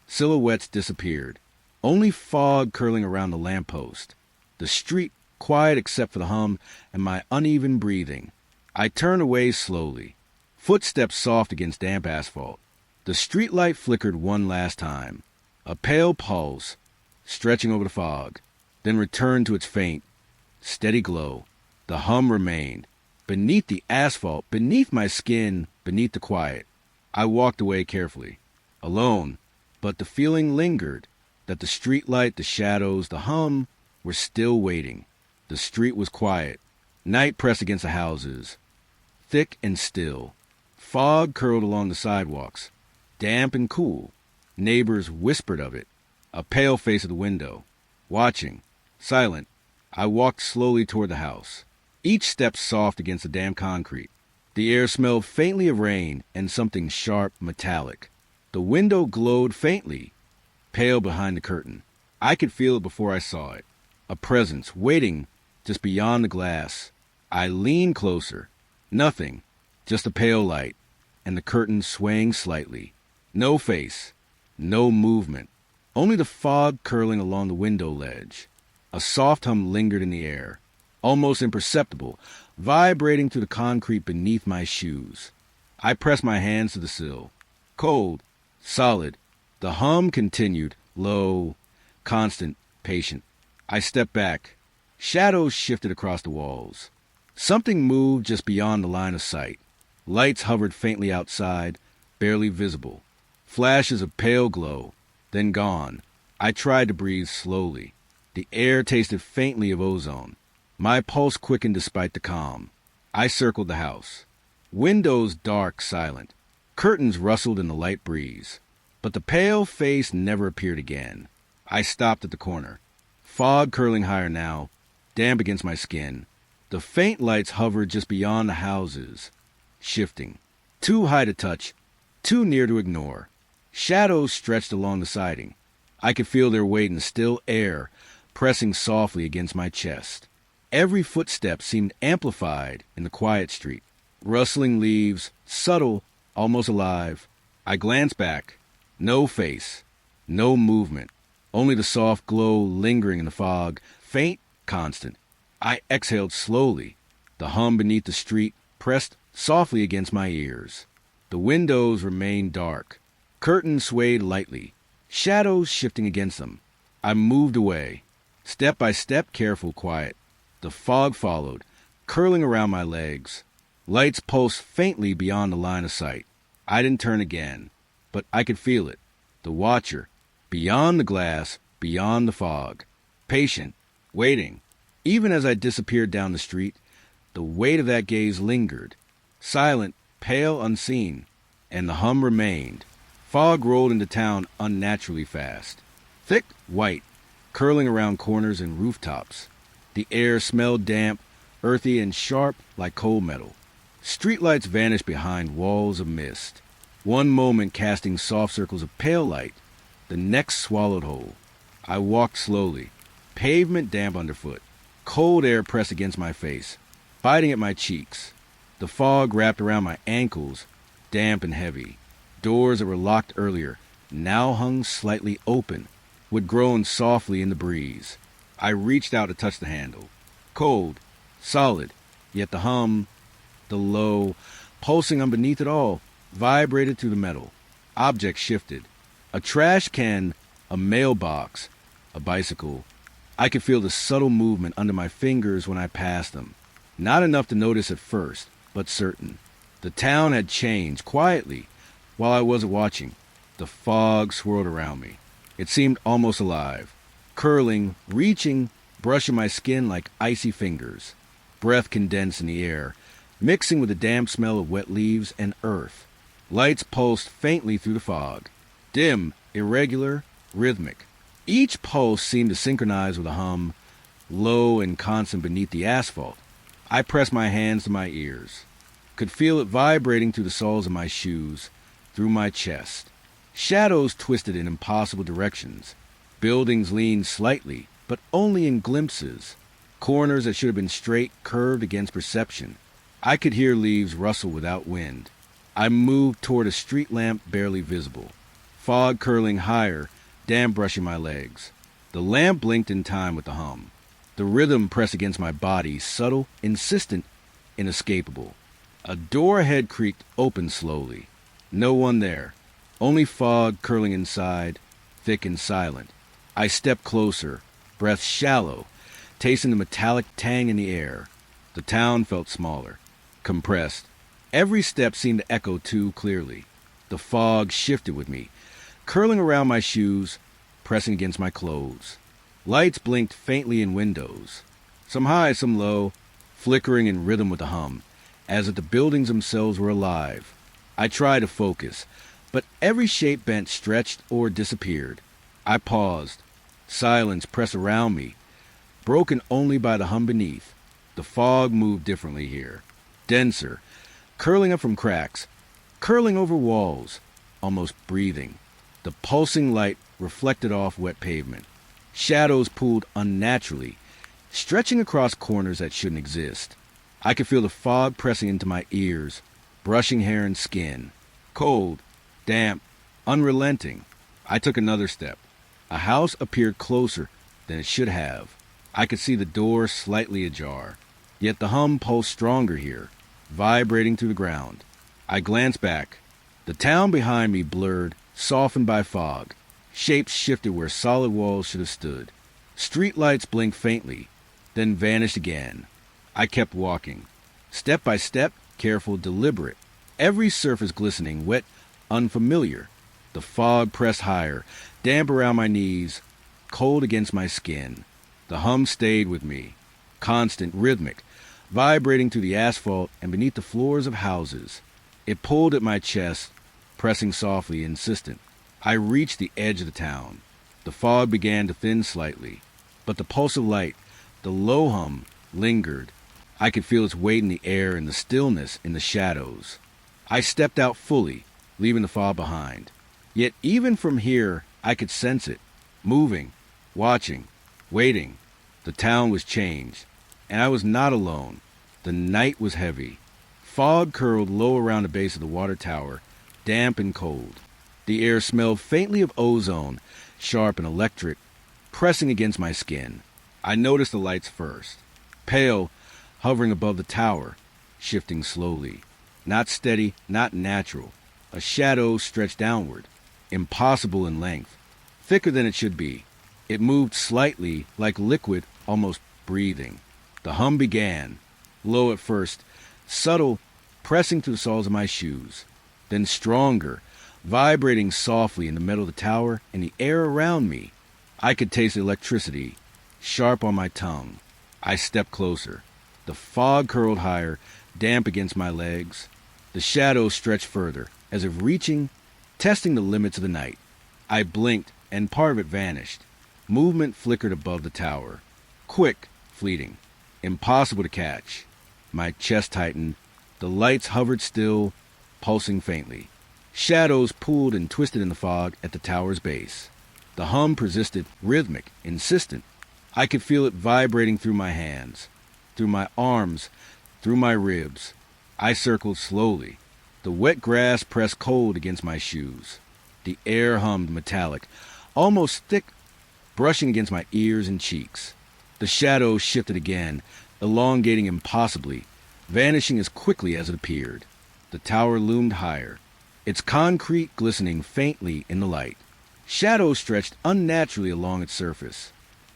[SPEAKER 1] Silhouettes disappeared. Only fog curling around the lamppost. The street quiet except for the hum and my uneven breathing. I turned away slowly. Footsteps soft against damp asphalt. The streetlight flickered one last time. A pale pulse, stretching over the fog, then returned to its faint, steady glow. The hum remained. Beneath the asphalt, beneath my skin, beneath the quiet. I walked away carefully, alone, but the feeling lingered that the streetlight, the shadows, the hum were still waiting. The street was quiet. Night pressed against the houses, thick and still. Fog curled along the sidewalks, damp and cool. Neighbors whispered of it. A pale face at the window, watching, silent. I walked slowly toward the house, each step soft against the damp concrete. The air smelled faintly of rain and something sharp, metallic. The window glowed faintly, pale behind the curtain. I could feel it before I saw it. A presence waiting just beyond the glass. I leaned closer. Nothing, just a pale light, and the curtain swaying slightly. No face, no movement, only the fog curling along the window ledge. A soft hum lingered in the air, almost imperceptible, vibrating through the concrete beneath my shoes. I pressed my hands to the sill. Cold, solid. The hum continued, low, constant, patient. I stepped back. Shadows shifted across the walls. Something moved just beyond the line of sight. Lights hovered faintly outside, barely visible. Flashes of pale glow, then gone. I tried to breathe slowly. The air tasted faintly of ozone. My pulse quickened despite the calm. I circled the house. Windows dark, silent. Curtains rustled in the light breeze. But the pale face never appeared again. I stopped at the corner. Fog curling higher now, damp against my skin. The faint lights hovered just beyond the houses, shifting. Too high to touch, too near to ignore. Shadows stretched along the siding. I could feel their weight in the still air, pressing softly against my chest. Every footstep seemed amplified in the quiet street. Rustling leaves, subtle, almost alive. I glanced back. No face, no movement, only the soft glow lingering in the fog, faint, constant. I exhaled slowly. The hum beneath the street pressed softly against my ears. The windows remained dark. Curtains swayed lightly, shadows shifting against them. I moved away, step by step, careful, quiet. The fog followed, curling around my legs. Lights pulsed faintly beyond the line of sight. I didn't turn again, but I could feel it. The watcher, beyond the glass, beyond the fog. Patient, waiting. Even as I disappeared down the street, the weight of that gaze lingered. Silent, pale, unseen. And the hum remained. Fog rolled into town unnaturally fast. Thick, white, curling around corners and rooftops. The air smelled damp, earthy, and sharp like cold metal. Streetlights vanished behind walls of mist. One moment casting soft circles of pale light, the next swallowed whole. I walked slowly, pavement damp underfoot. Cold air pressed against my face, biting at my cheeks. The fog wrapped around my ankles, damp and heavy. Doors that were locked earlier now hung slightly open, would groan softly in the breeze. I reached out to touch the handle. Cold, solid, yet the hum, the low, pulsing underneath it all, vibrated through the metal. Objects shifted. A trash can, a mailbox, a bicycle. I could feel the subtle movement under my fingers when I passed them. Not enough to notice at first, but certain. The town had changed, quietly, while I wasn't watching. The fog swirled around me. It seemed almost alive, curling, reaching, brushing my skin like icy fingers. Breath condensed in the air, mixing with the damp smell of wet leaves and earth. Lights pulsed faintly through the fog. Dim, irregular, rhythmic. Each pulse seemed to synchronize with a hum, low and constant beneath the asphalt. I pressed my hands to my ears. Could feel it vibrating through the soles of my shoes, through my chest. Shadows twisted in impossible directions. Buildings leaned slightly, but only in glimpses. Corners that should have been straight curved against perception. I could hear leaves rustle without wind. I moved toward a street lamp barely visible. Fog curling higher, damp brushing my legs. The lamp blinked in time with the hum. The rhythm pressed against my body, subtle, insistent, inescapable. A door ahead creaked open slowly. No one there. Only fog curling inside, thick and silent. I stepped closer, breath shallow, tasting the metallic tang in the air. The town felt smaller, compressed. Every step seemed to echo too clearly. The fog shifted with me, curling around my shoes, pressing against my clothes. Lights blinked faintly in windows, some high, some low, flickering in rhythm with the hum, as if the buildings themselves were alive. I tried to focus, but every shape bent, stretched, or disappeared. I paused. Silence pressed around me, broken only by the hum beneath. The fog moved differently here, denser, curling up from cracks, curling over walls, almost breathing. The pulsing light reflected off wet pavement. Shadows pulled unnaturally, stretching across corners that shouldn't exist. I could feel the fog pressing into my ears, brushing hair and skin. Cold, damp, unrelenting. I took another step. A house appeared closer than it should have. I could see the door slightly ajar. Yet the hum pulsed stronger here, vibrating through the ground. I glanced back. The town behind me blurred, softened by fog. Shapes shifted where solid walls should have stood. Streetlights blinked faintly, then vanished again. I kept walking, step by step, careful, deliberate. Every surface glistening, wet, unfamiliar. The fog pressed higher, damp around my knees, cold against my skin. The hum stayed with me, constant, rhythmic, vibrating through the asphalt and beneath the floors of houses. It pulled at my chest, pressing softly, insistent. I reached the edge of the town. The fog began to thin slightly, but the pulse of light, the low hum, lingered. I could feel its weight in the air and the stillness in the shadows. I stepped out fully, leaving the fog behind. Yet even from here, I could sense it. moving, watching, waiting. The town was changed, and I was not alone. The night was heavy. Fog curled low around the base of the water tower, damp and cold. The air smelled faintly of ozone, sharp and electric, pressing against my skin. I noticed the lights first. Pale, hovering above the tower, shifting slowly. Not steady, not natural. A shadow stretched downward, impossible in length, thicker than it should be. It moved slightly, like liquid, almost breathing. The hum began, low at first, subtle, pressing through the soles of my shoes, then stronger, vibrating softly in the metal of the tower and the air around me. I could taste the electricity, sharp on my tongue. I stepped closer. The fog curled higher, damp against my legs. The shadows stretched further, as if reaching, testing the limits of the night. I blinked, and part of it vanished. Movement flickered above the tower. Quick, fleeting, impossible to catch. My chest tightened. The lights hovered still, pulsing faintly. Shadows pooled and twisted in the fog at the tower's base. The hum persisted, rhythmic, insistent. I could feel it vibrating through my hands, through my arms, through my ribs. I circled slowly. The wet grass pressed cold against my shoes. The air hummed metallic, almost thick, brushing against my ears and cheeks. The shadows shifted again, elongating impossibly, vanishing as quickly as it appeared. The tower loomed higher, its concrete glistening faintly in the light. Shadows stretched unnaturally along its surface.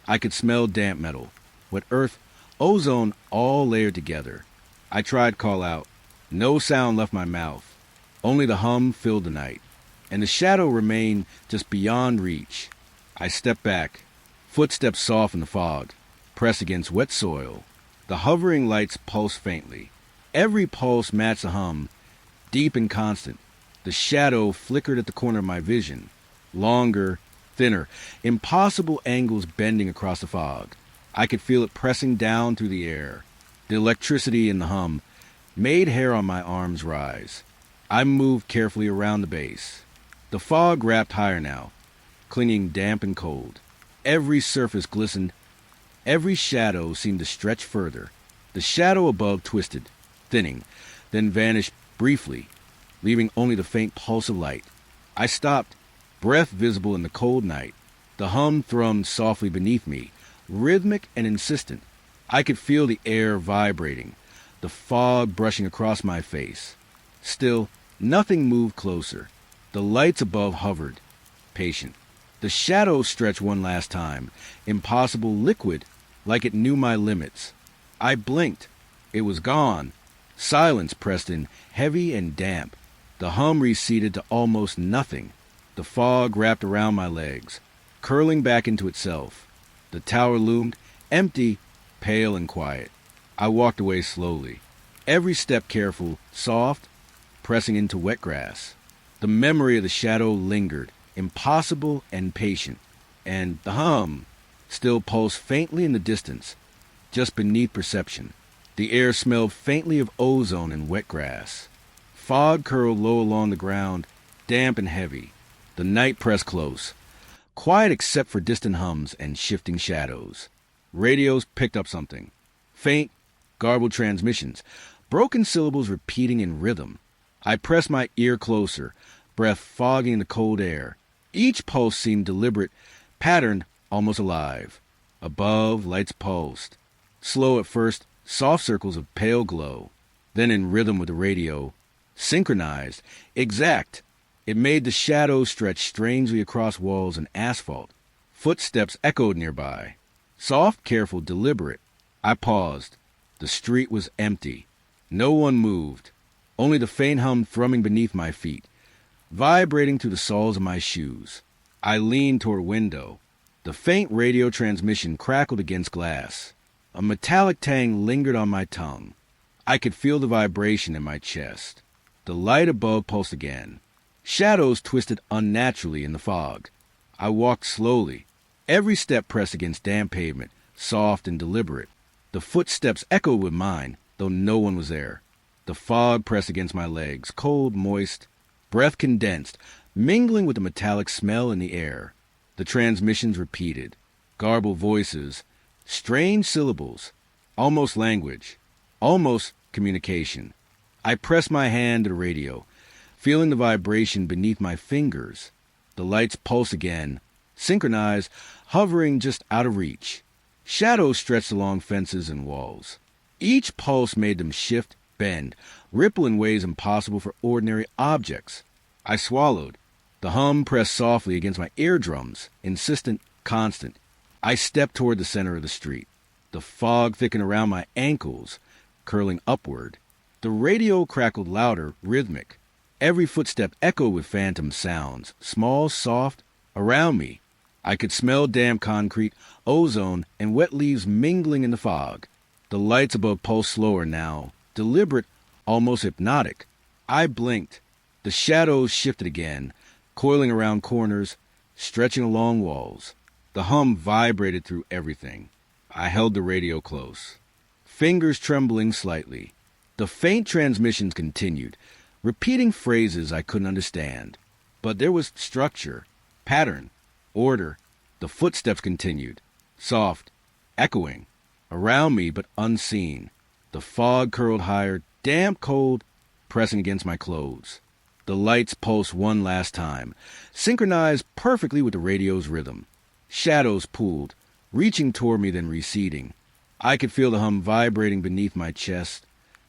[SPEAKER 1] I could smell damp metal, wet earth, ozone all layered together. I tried to call out. No sound left my mouth. Only the hum filled the night, and the shadow remained just beyond reach. I stepped back. Footsteps soft in the fog, pressed against wet soil. The hovering lights pulsed faintly. Every pulse matched the hum, deep and constant. The shadow flickered at the corner of my vision, longer, thinner, impossible angles bending across the fog. I could feel it pressing down through the air. The electricity in the hum made hair on my arms rise. I moved carefully around the base. The fog wrapped higher now, clinging damp and cold. Every surface glistened. Every shadow seemed to stretch further. The shadow above twisted, thinning, then vanished briefly, leaving only the faint pulse of light. I stopped, breath visible in the cold night. The hum thrummed softly beneath me, rhythmic and insistent. I could feel the air vibrating, the fog brushing across my face. Still, nothing moved closer. The lights above hovered, patient. The shadows stretched one last time, impossible liquid, like it knew my limits. I blinked. It was gone. Silence pressed in, heavy and damp. The hum receded to almost nothing. The fog wrapped around my legs, curling back into itself. The tower loomed, empty, pale and quiet. I walked away slowly, every step careful, soft, pressing into wet grass. The memory of the shadow lingered, impossible and patient, and the hum still pulsed faintly in the distance, just beneath perception. The air smelled faintly of ozone and wet grass. Fog curled low along the ground, damp and heavy. The night pressed close, quiet except for distant hums and shifting shadows. Radios picked up something. Faint, garbled transmissions, broken syllables repeating in rhythm. I pressed my ear closer, breath fogging the cold air. Each pulse seemed deliberate, patterned, almost alive. Above, lights pulsed. Slow at first, soft circles of pale glow. Then in rhythm with the radio, synchronized, exact. It made the shadows stretch strangely across walls and asphalt. Footsteps echoed nearby. Soft, careful, deliberate. I paused. The street was empty. No one moved. Only the faint hum thrumming beneath my feet, vibrating through the soles of my shoes. I leaned toward a window. The faint radio transmission crackled against glass. A metallic tang lingered on my tongue. I could feel the vibration in my chest. The light above pulsed again. Shadows twisted unnaturally in the fog. I walked slowly. Every step pressed against damp pavement, soft and deliberate. The footsteps echoed with mine, though no one was there. The fog pressed against my legs, cold, moist, breath condensed, mingling with the metallic smell in the air. The transmissions repeated. Garbled voices, strange syllables, almost language, almost communication. I pressed my hand to the radio, feeling the vibration beneath my fingers. The lights pulse again, synchronized, hovering just out of reach. Shadows stretched along fences and walls. Each pulse made them shift, bend, ripple in ways impossible for ordinary objects. I swallowed. The hum pressed softly against my eardrums, insistent, constant. I stepped toward the center of the street. The fog thickened around my ankles, curling upward. The radio crackled louder, rhythmic. Every footstep echoed with phantom sounds, small, soft, around me. I could smell damp concrete, ozone, and wet leaves mingling in the fog. The lights above pulsed slower now, deliberate, almost hypnotic. I blinked. The shadows shifted again, coiling around corners, stretching along walls. The hum vibrated through everything. I held the radio close, fingers trembling slightly. The faint transmissions continued, repeating phrases I couldn't understand. But there was structure, pattern, order. The footsteps continued, soft, echoing, around me but unseen. The fog curled higher, damp, cold, pressing against my clothes. The lights pulsed one last time, synchronized perfectly with the radio's rhythm. Shadows pooled, reaching toward me then receding. I could feel the hum vibrating beneath my chest,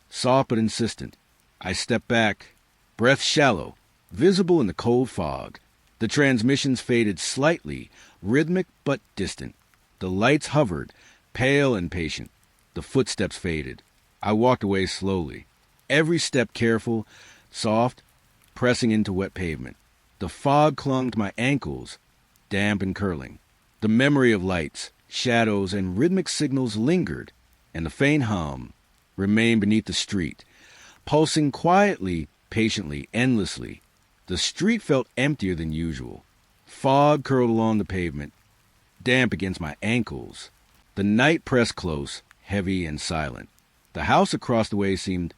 [SPEAKER 1] soft but insistent. I stepped back, breath shallow, visible in the cold fog. The transmissions faded slightly, rhythmic but distant. The lights hovered, pale and patient. The footsteps faded. I walked away slowly, every step careful, soft, pressing into wet pavement. The fog clung to my ankles, damp and curling. The memory of lights, shadows, and rhythmic signals lingered, and the faint hum remained beneath the street, pulsing quietly, patiently, endlessly. The street felt emptier than usual. Fog curled along the pavement, damp against my ankles. The night pressed close, heavy and silent. The house across the way seemed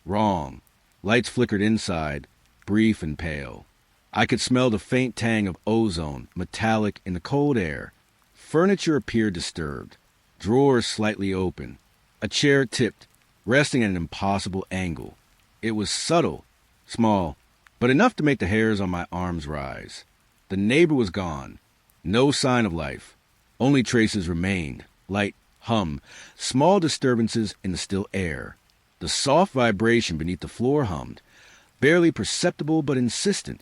[SPEAKER 1] wrong. Lights flickered inside, brief and pale. I could smell the faint tang of ozone, metallic in the cold air. Furniture appeared disturbed, drawers slightly open. A chair tipped, resting at an impossible angle. It was subtle, small, but enough to make the hairs on my arms rise. The neighbor was gone. No sign of life. Only traces remained. Light, hum, small disturbances in the still air. The soft vibration beneath the floor hummed, barely perceptible but insistent.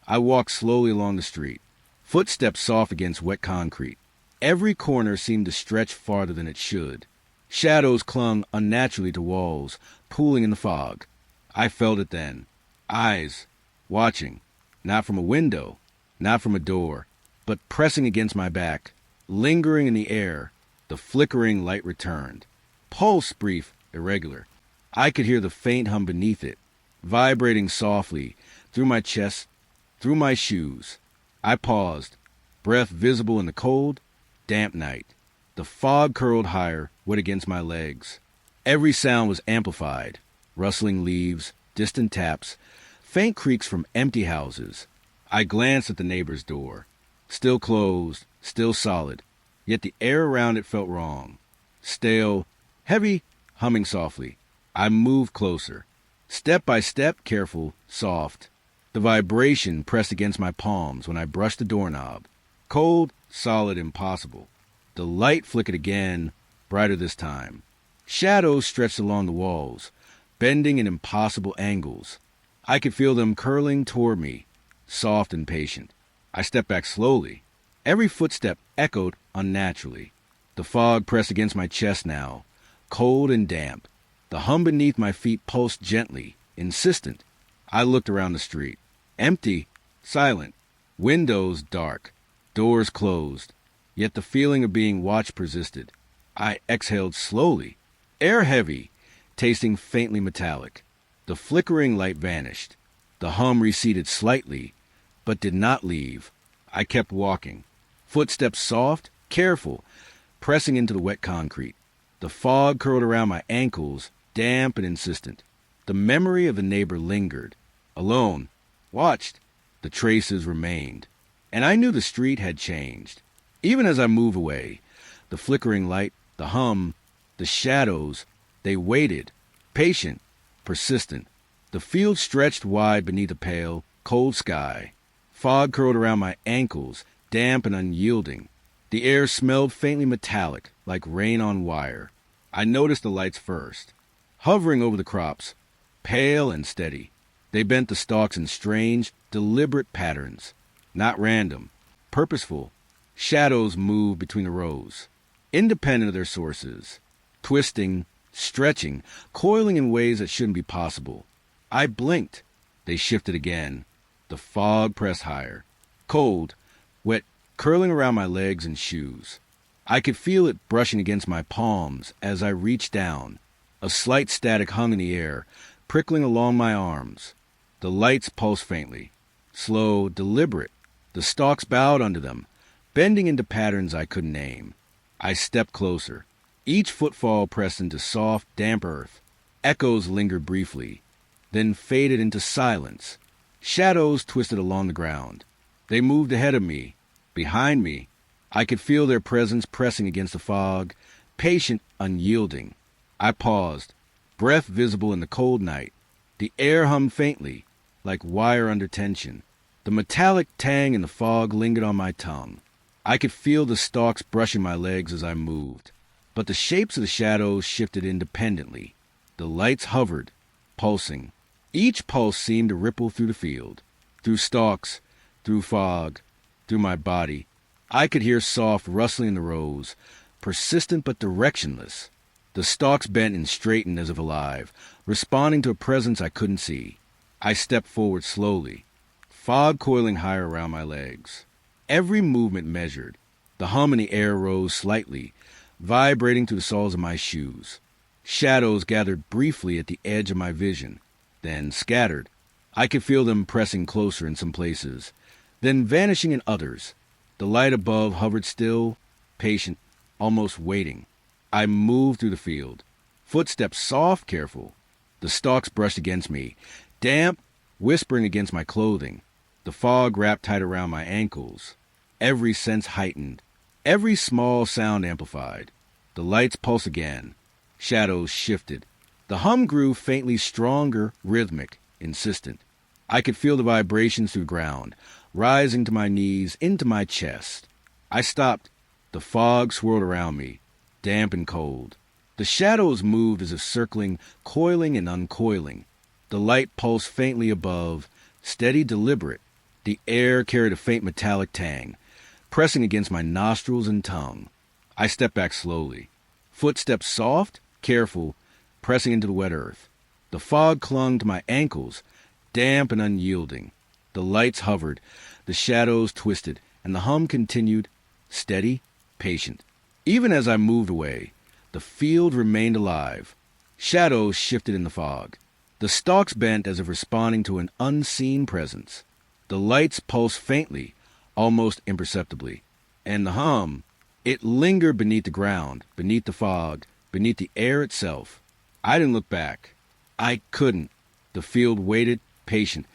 [SPEAKER 1] I walked slowly along the street, footsteps soft against wet concrete. Every corner seemed to stretch farther than it should. Shadows clung unnaturally to walls, pooling in the fog. I felt it then. Eyes, watching, not from a window, not from a door, but pressing against my back, lingering in the air. The flickering light returned. Pulse brief, irregular. I could hear the faint hum beneath it, vibrating softly through my chest, through my shoes. I paused, breath visible in the cold, damp night. The fog curled higher, wet against my legs. Every sound was amplified. Rustling leaves, distant taps, faint creaks from empty houses. I glanced at the neighbor's door. Still closed, still solid, yet the air around it felt wrong. Stale, heavy, humming softly. I moved closer. Step by step, careful, soft. The vibration pressed against my palms when I brushed the doorknob. Cold, solid, impossible. The light flickered again, brighter this time. Shadows stretched along the walls, bending in impossible angles. I could feel them curling toward me, soft and patient. I stepped back slowly. Every footstep echoed unnaturally. The fog pressed against my chest now, cold and damp. The hum beneath my feet pulsed gently, insistent. I looked around the street. Empty, silent, windows dark, doors closed. Yet the feeling of being watched persisted. I exhaled slowly, air heavy, tasting faintly metallic. The flickering light vanished. The hum receded slightly, but did not leave. I kept walking, footsteps soft, careful, pressing into the wet concrete. The fog curled around my ankles, damp and insistent. The memory of the neighbor lingered. Alone, watched. The traces remained. and I knew the street had changed. Even as I moved away, the flickering light, the hum, the shadows, they waited, patient, persistent. The field stretched wide beneath a pale, cold sky. Fog curled around my ankles, damp and unyielding. The air smelled faintly metallic, like rain on wire. I noticed the lights first, hovering over the crops, pale and steady. They bent the stalks in strange, deliberate patterns, not random, purposeful. Shadows moved between the rows, independent of their sources, twisting, stretching, coiling in ways that shouldn't be possible. I blinked. They shifted again. The fog pressed higher, cold, wet, curling around my legs and shoes. I could feel it brushing against my palms as I reached down. A slight static hung in the air, prickling along my arms. The lights pulsed faintly, slow, deliberate. The stalks bowed under them, bending into patterns I couldn't name. I stepped closer. Each footfall pressed into soft, damp earth. Echoes lingered briefly, then faded into silence. Shadows twisted along the ground. They moved ahead of me, behind me. I could feel their presence pressing against the fog, patient, unyielding. I paused, breath visible in the cold night. The air hummed faintly, like wire under tension. The metallic tang in the fog lingered on my tongue. I could feel the stalks brushing my legs as I moved. But the shapes of the shadows shifted independently. The lights hovered, pulsing. Each pulse seemed to ripple through the field, through stalks, through fog, through my body. I could hear soft rustling in the rows, persistent but directionless. The stalks bent and straightened as if alive, responding to a presence I couldn't see. I stepped forward slowly, fog coiling higher around my legs. Every movement measured. The hum in the air rose slightly, vibrating through the soles of my shoes. Shadows gathered briefly at the edge of my vision, then scattered. I could feel them pressing closer in some places, then vanishing in others. The light above hovered still, patient, almost waiting. I moved through the field, footsteps soft, careful. The stalks brushed against me, damp, whispering against my clothing. The fog wrapped tight around my ankles. Every sense heightened, every small sound amplified. The lights pulsed again. Shadows shifted. The hum grew faintly stronger, rhythmic, insistent. I could feel the vibrations through the ground, rising to my knees, into my chest. I stopped. The fog swirled around me, damp and cold. The shadows moved as if circling, coiling and uncoiling. The light pulsed faintly above, steady, deliberate. The air carried a faint metallic tang, pressing against my nostrils and tongue. I stepped back slowly, footsteps soft, careful, pressing into the wet earth. The fog clung to my ankles, damp and unyielding. The lights hovered, the shadows twisted, and the hum continued, steady, patient. Even as I moved away, the field remained alive. Shadows shifted in the fog. The stalks bent as if responding to an unseen presence. The lights pulsed faintly, almost imperceptibly. And the hum, it lingered beneath the ground, beneath the fog, beneath the air itself. I didn't look back. I couldn't. The field waited, patient,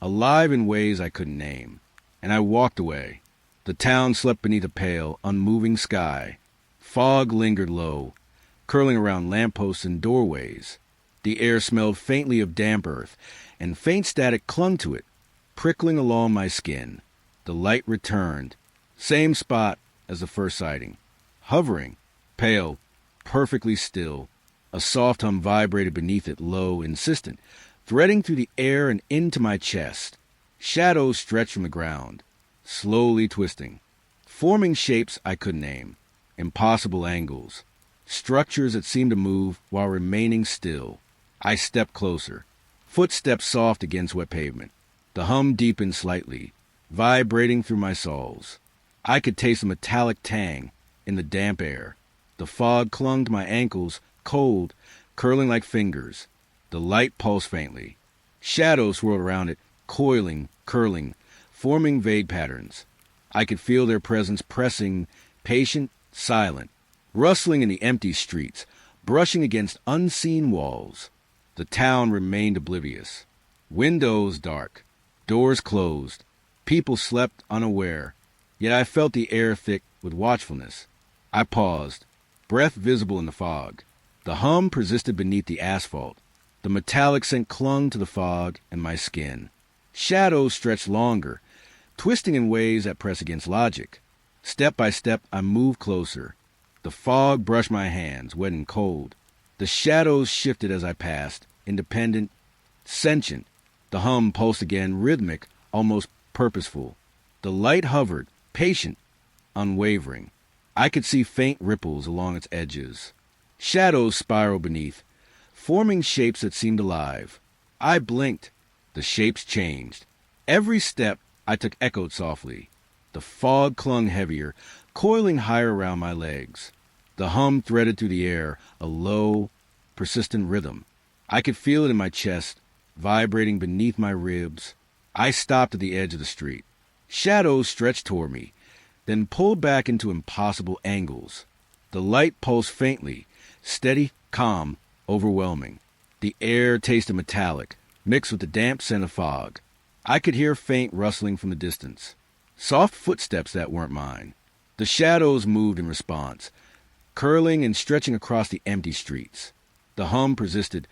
[SPEAKER 1] alive in ways I couldn't name. And I walked away. The town slept beneath a pale, unmoving sky. Fog lingered low, curling around lampposts and doorways. The air smelled faintly of damp earth, and faint static clung to it, prickling along my skin. The light returned, same spot as the first sighting, hovering, pale, perfectly still. A soft hum vibrated beneath it, low, insistent, threading through the air and into my chest. Shadows stretched from the ground, slowly twisting, forming shapes I couldn't name, impossible angles, structures that seemed to move while remaining still. I stepped closer, footsteps soft against wet pavement. The hum deepened slightly, vibrating through my soles. I could taste the metallic tang in the damp air. The fog clung to my ankles, cold, curling like fingers. The light pulsed faintly. Shadows swirled around it, coiling, curling, forming vague patterns. I could feel their presence pressing, patient, silent, rustling in the empty streets, brushing against unseen walls. The town remained oblivious. Windows dark, doors closed, People slept unaware, yet I felt the air thick with watchfulness. I paused, breath visible in the fog. The hum persisted beneath the asphalt. The metallic scent clung to the fog and my skin. Shadows stretched longer, twisting in ways that press against logic. Step by step, I moved closer. The fog brushed my hands, wet and cold. The shadows shifted as I passed, independent, sentient. The hum pulsed again, rhythmic, almost purposeful. The light hovered, patient, unwavering. I could see faint ripples along its edges. Shadows spiraled beneath, forming shapes that seemed alive. I blinked. The shapes changed. Every step I took echoed softly. The fog clung heavier, coiling higher around my legs. The hum threaded through the air, a low, persistent rhythm. I could feel it in my chest, vibrating beneath my ribs. I stopped at the edge of the street. Shadows stretched toward me, then pulled back into impossible angles. The light pulsed faintly, steady, calm, overwhelming. The air tasted metallic, mixed with the damp scent of fog. I could hear faint rustling from the distance. Soft footsteps that weren't mine. The shadows moved in response, curling and stretching across the empty streets. The hum persisted,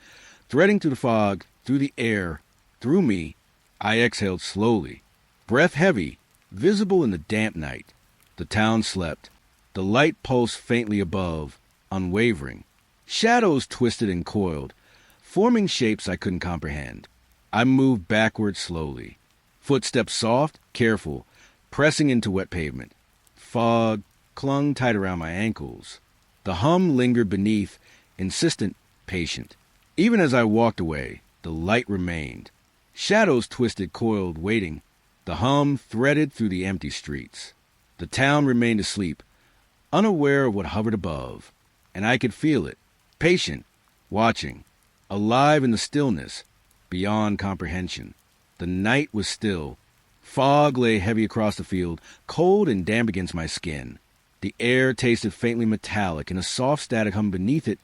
[SPEAKER 1] threading through the fog, through the air, through me. I exhaled slowly, breath heavy, visible in the damp night. The town slept. The light pulsed faintly above, unwavering. Shadows twisted and coiled, forming shapes I couldn't comprehend. I moved backward slowly, footsteps soft, careful, pressing into wet pavement. Fog clung tight around my ankles. The hum lingered beneath, insistent, patient. Even as I walked away, the light remained. Shadows twisted, coiled, waiting. The hum threaded through the empty streets. The town remained asleep, unaware of what hovered above, and I could feel it, patient, watching, alive in the stillness, beyond comprehension. The night was still. Fog lay heavy across the field, cold and damp against my skin. The air tasted faintly metallic, and a soft static hum beneath it,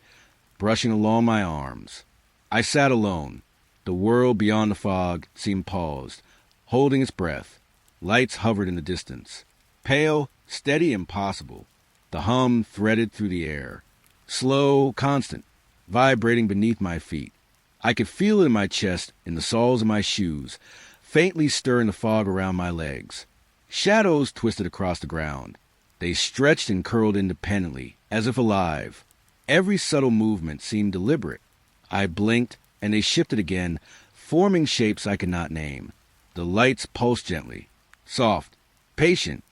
[SPEAKER 1] brushing along my arms. I sat alone. The world beyond the fog seemed paused, holding its breath. Lights hovered in the distance. Pale, steady, impossible. The hum threaded through the air. Slow, constant, vibrating beneath my feet. I could feel it in my chest, in the soles of my shoes, faintly stirring the fog around my legs. Shadows twisted across the ground. They stretched and curled independently, as if alive. Every subtle movement seemed deliberate. I blinked, and they shifted again, forming shapes I could not name. The lights pulsed gently, soft, patient.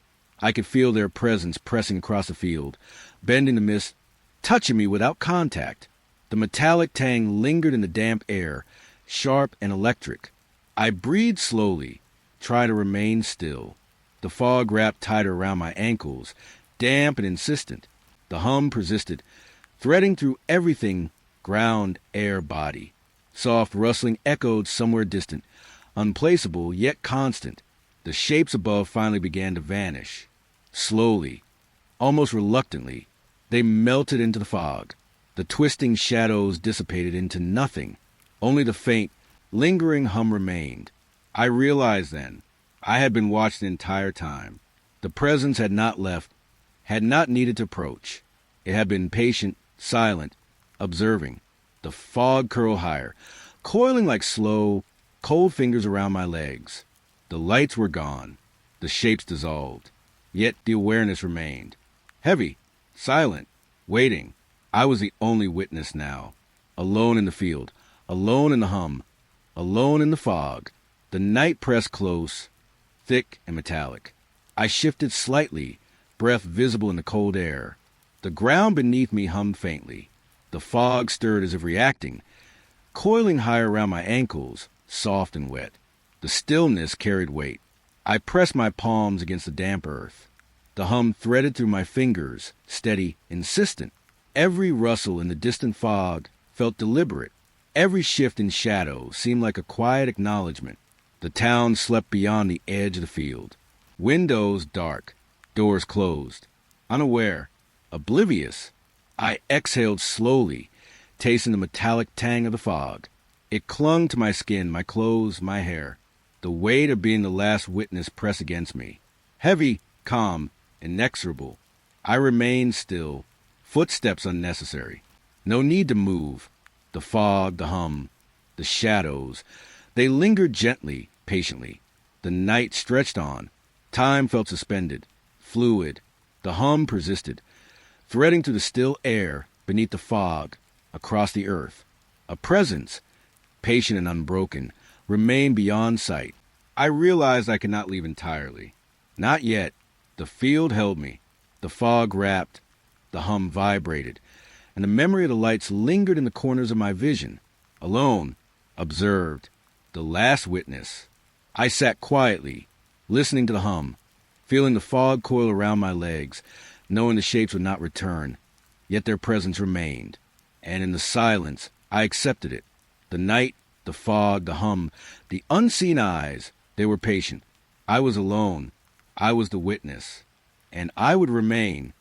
[SPEAKER 1] I could feel their presence pressing across the field, bending the mist, touching me without contact. The metallic tang lingered in the damp air, sharp and electric. I breathed slowly, trying to remain still. The fog wrapped tighter around my ankles, damp and insistent. The hum persisted, threading through everything, ground, air, body. Soft rustling echoed somewhere distant, unplaceable yet constant. The shapes above finally began to vanish. Slowly, almost reluctantly, they melted into the fog. The twisting shadows dissipated into nothing. Only the faint, lingering hum remained. I realized then I had been watched the entire time. The presence had not left, had not needed to approach. It had been patient, silent, observing. The fog curled higher, coiling like slow, cold fingers around my legs. The lights were gone. The shapes dissolved. Yet the awareness remained. Heavy, silent, waiting. I was the only witness now. Alone in the field, alone in the hum, alone in the fog. The night pressed close, thick and metallic. I shifted slightly, breath visible in the cold air. The ground beneath me hummed faintly. The fog stirred as if reacting, coiling higher around my ankles, soft and wet. The stillness carried weight. I pressed my palms against the damp earth. The hum threaded through my fingers, steady, insistent. Every rustle in the distant fog felt deliberate. Every shift in shadow seemed like a quiet acknowledgement. The town slept beyond the edge of the field. Windows dark, doors closed. Unaware, oblivious, I exhaled slowly, tasting the metallic tang of the fog. It clung to my skin, my clothes, my hair. The weight of being the last witness pressed against me. Heavy, calm, inexorable. I remained still, footsteps unnecessary. No need to move. The fog, the hum, the shadows. They lingered gently, patiently. The night stretched on. Time felt suspended, fluid. The hum persisted, threading through the still air, beneath the fog, across the earth. A presence, patient and unbroken, remained beyond sight. I realized I could not leave entirely. Not yet. The field held me. The fog wrapped. The hum vibrated. And the memory of the lights lingered in the corners of my vision. Alone, observed, the last witness. I sat quietly, listening to the hum, feeling the fog coil around my legs, knowing the shapes would not return. Yet their presence remained. And in the silence, I accepted it. The night, the fog, the hum, the unseen eyes, they were patient. I was alone. I was the witness. And I would remain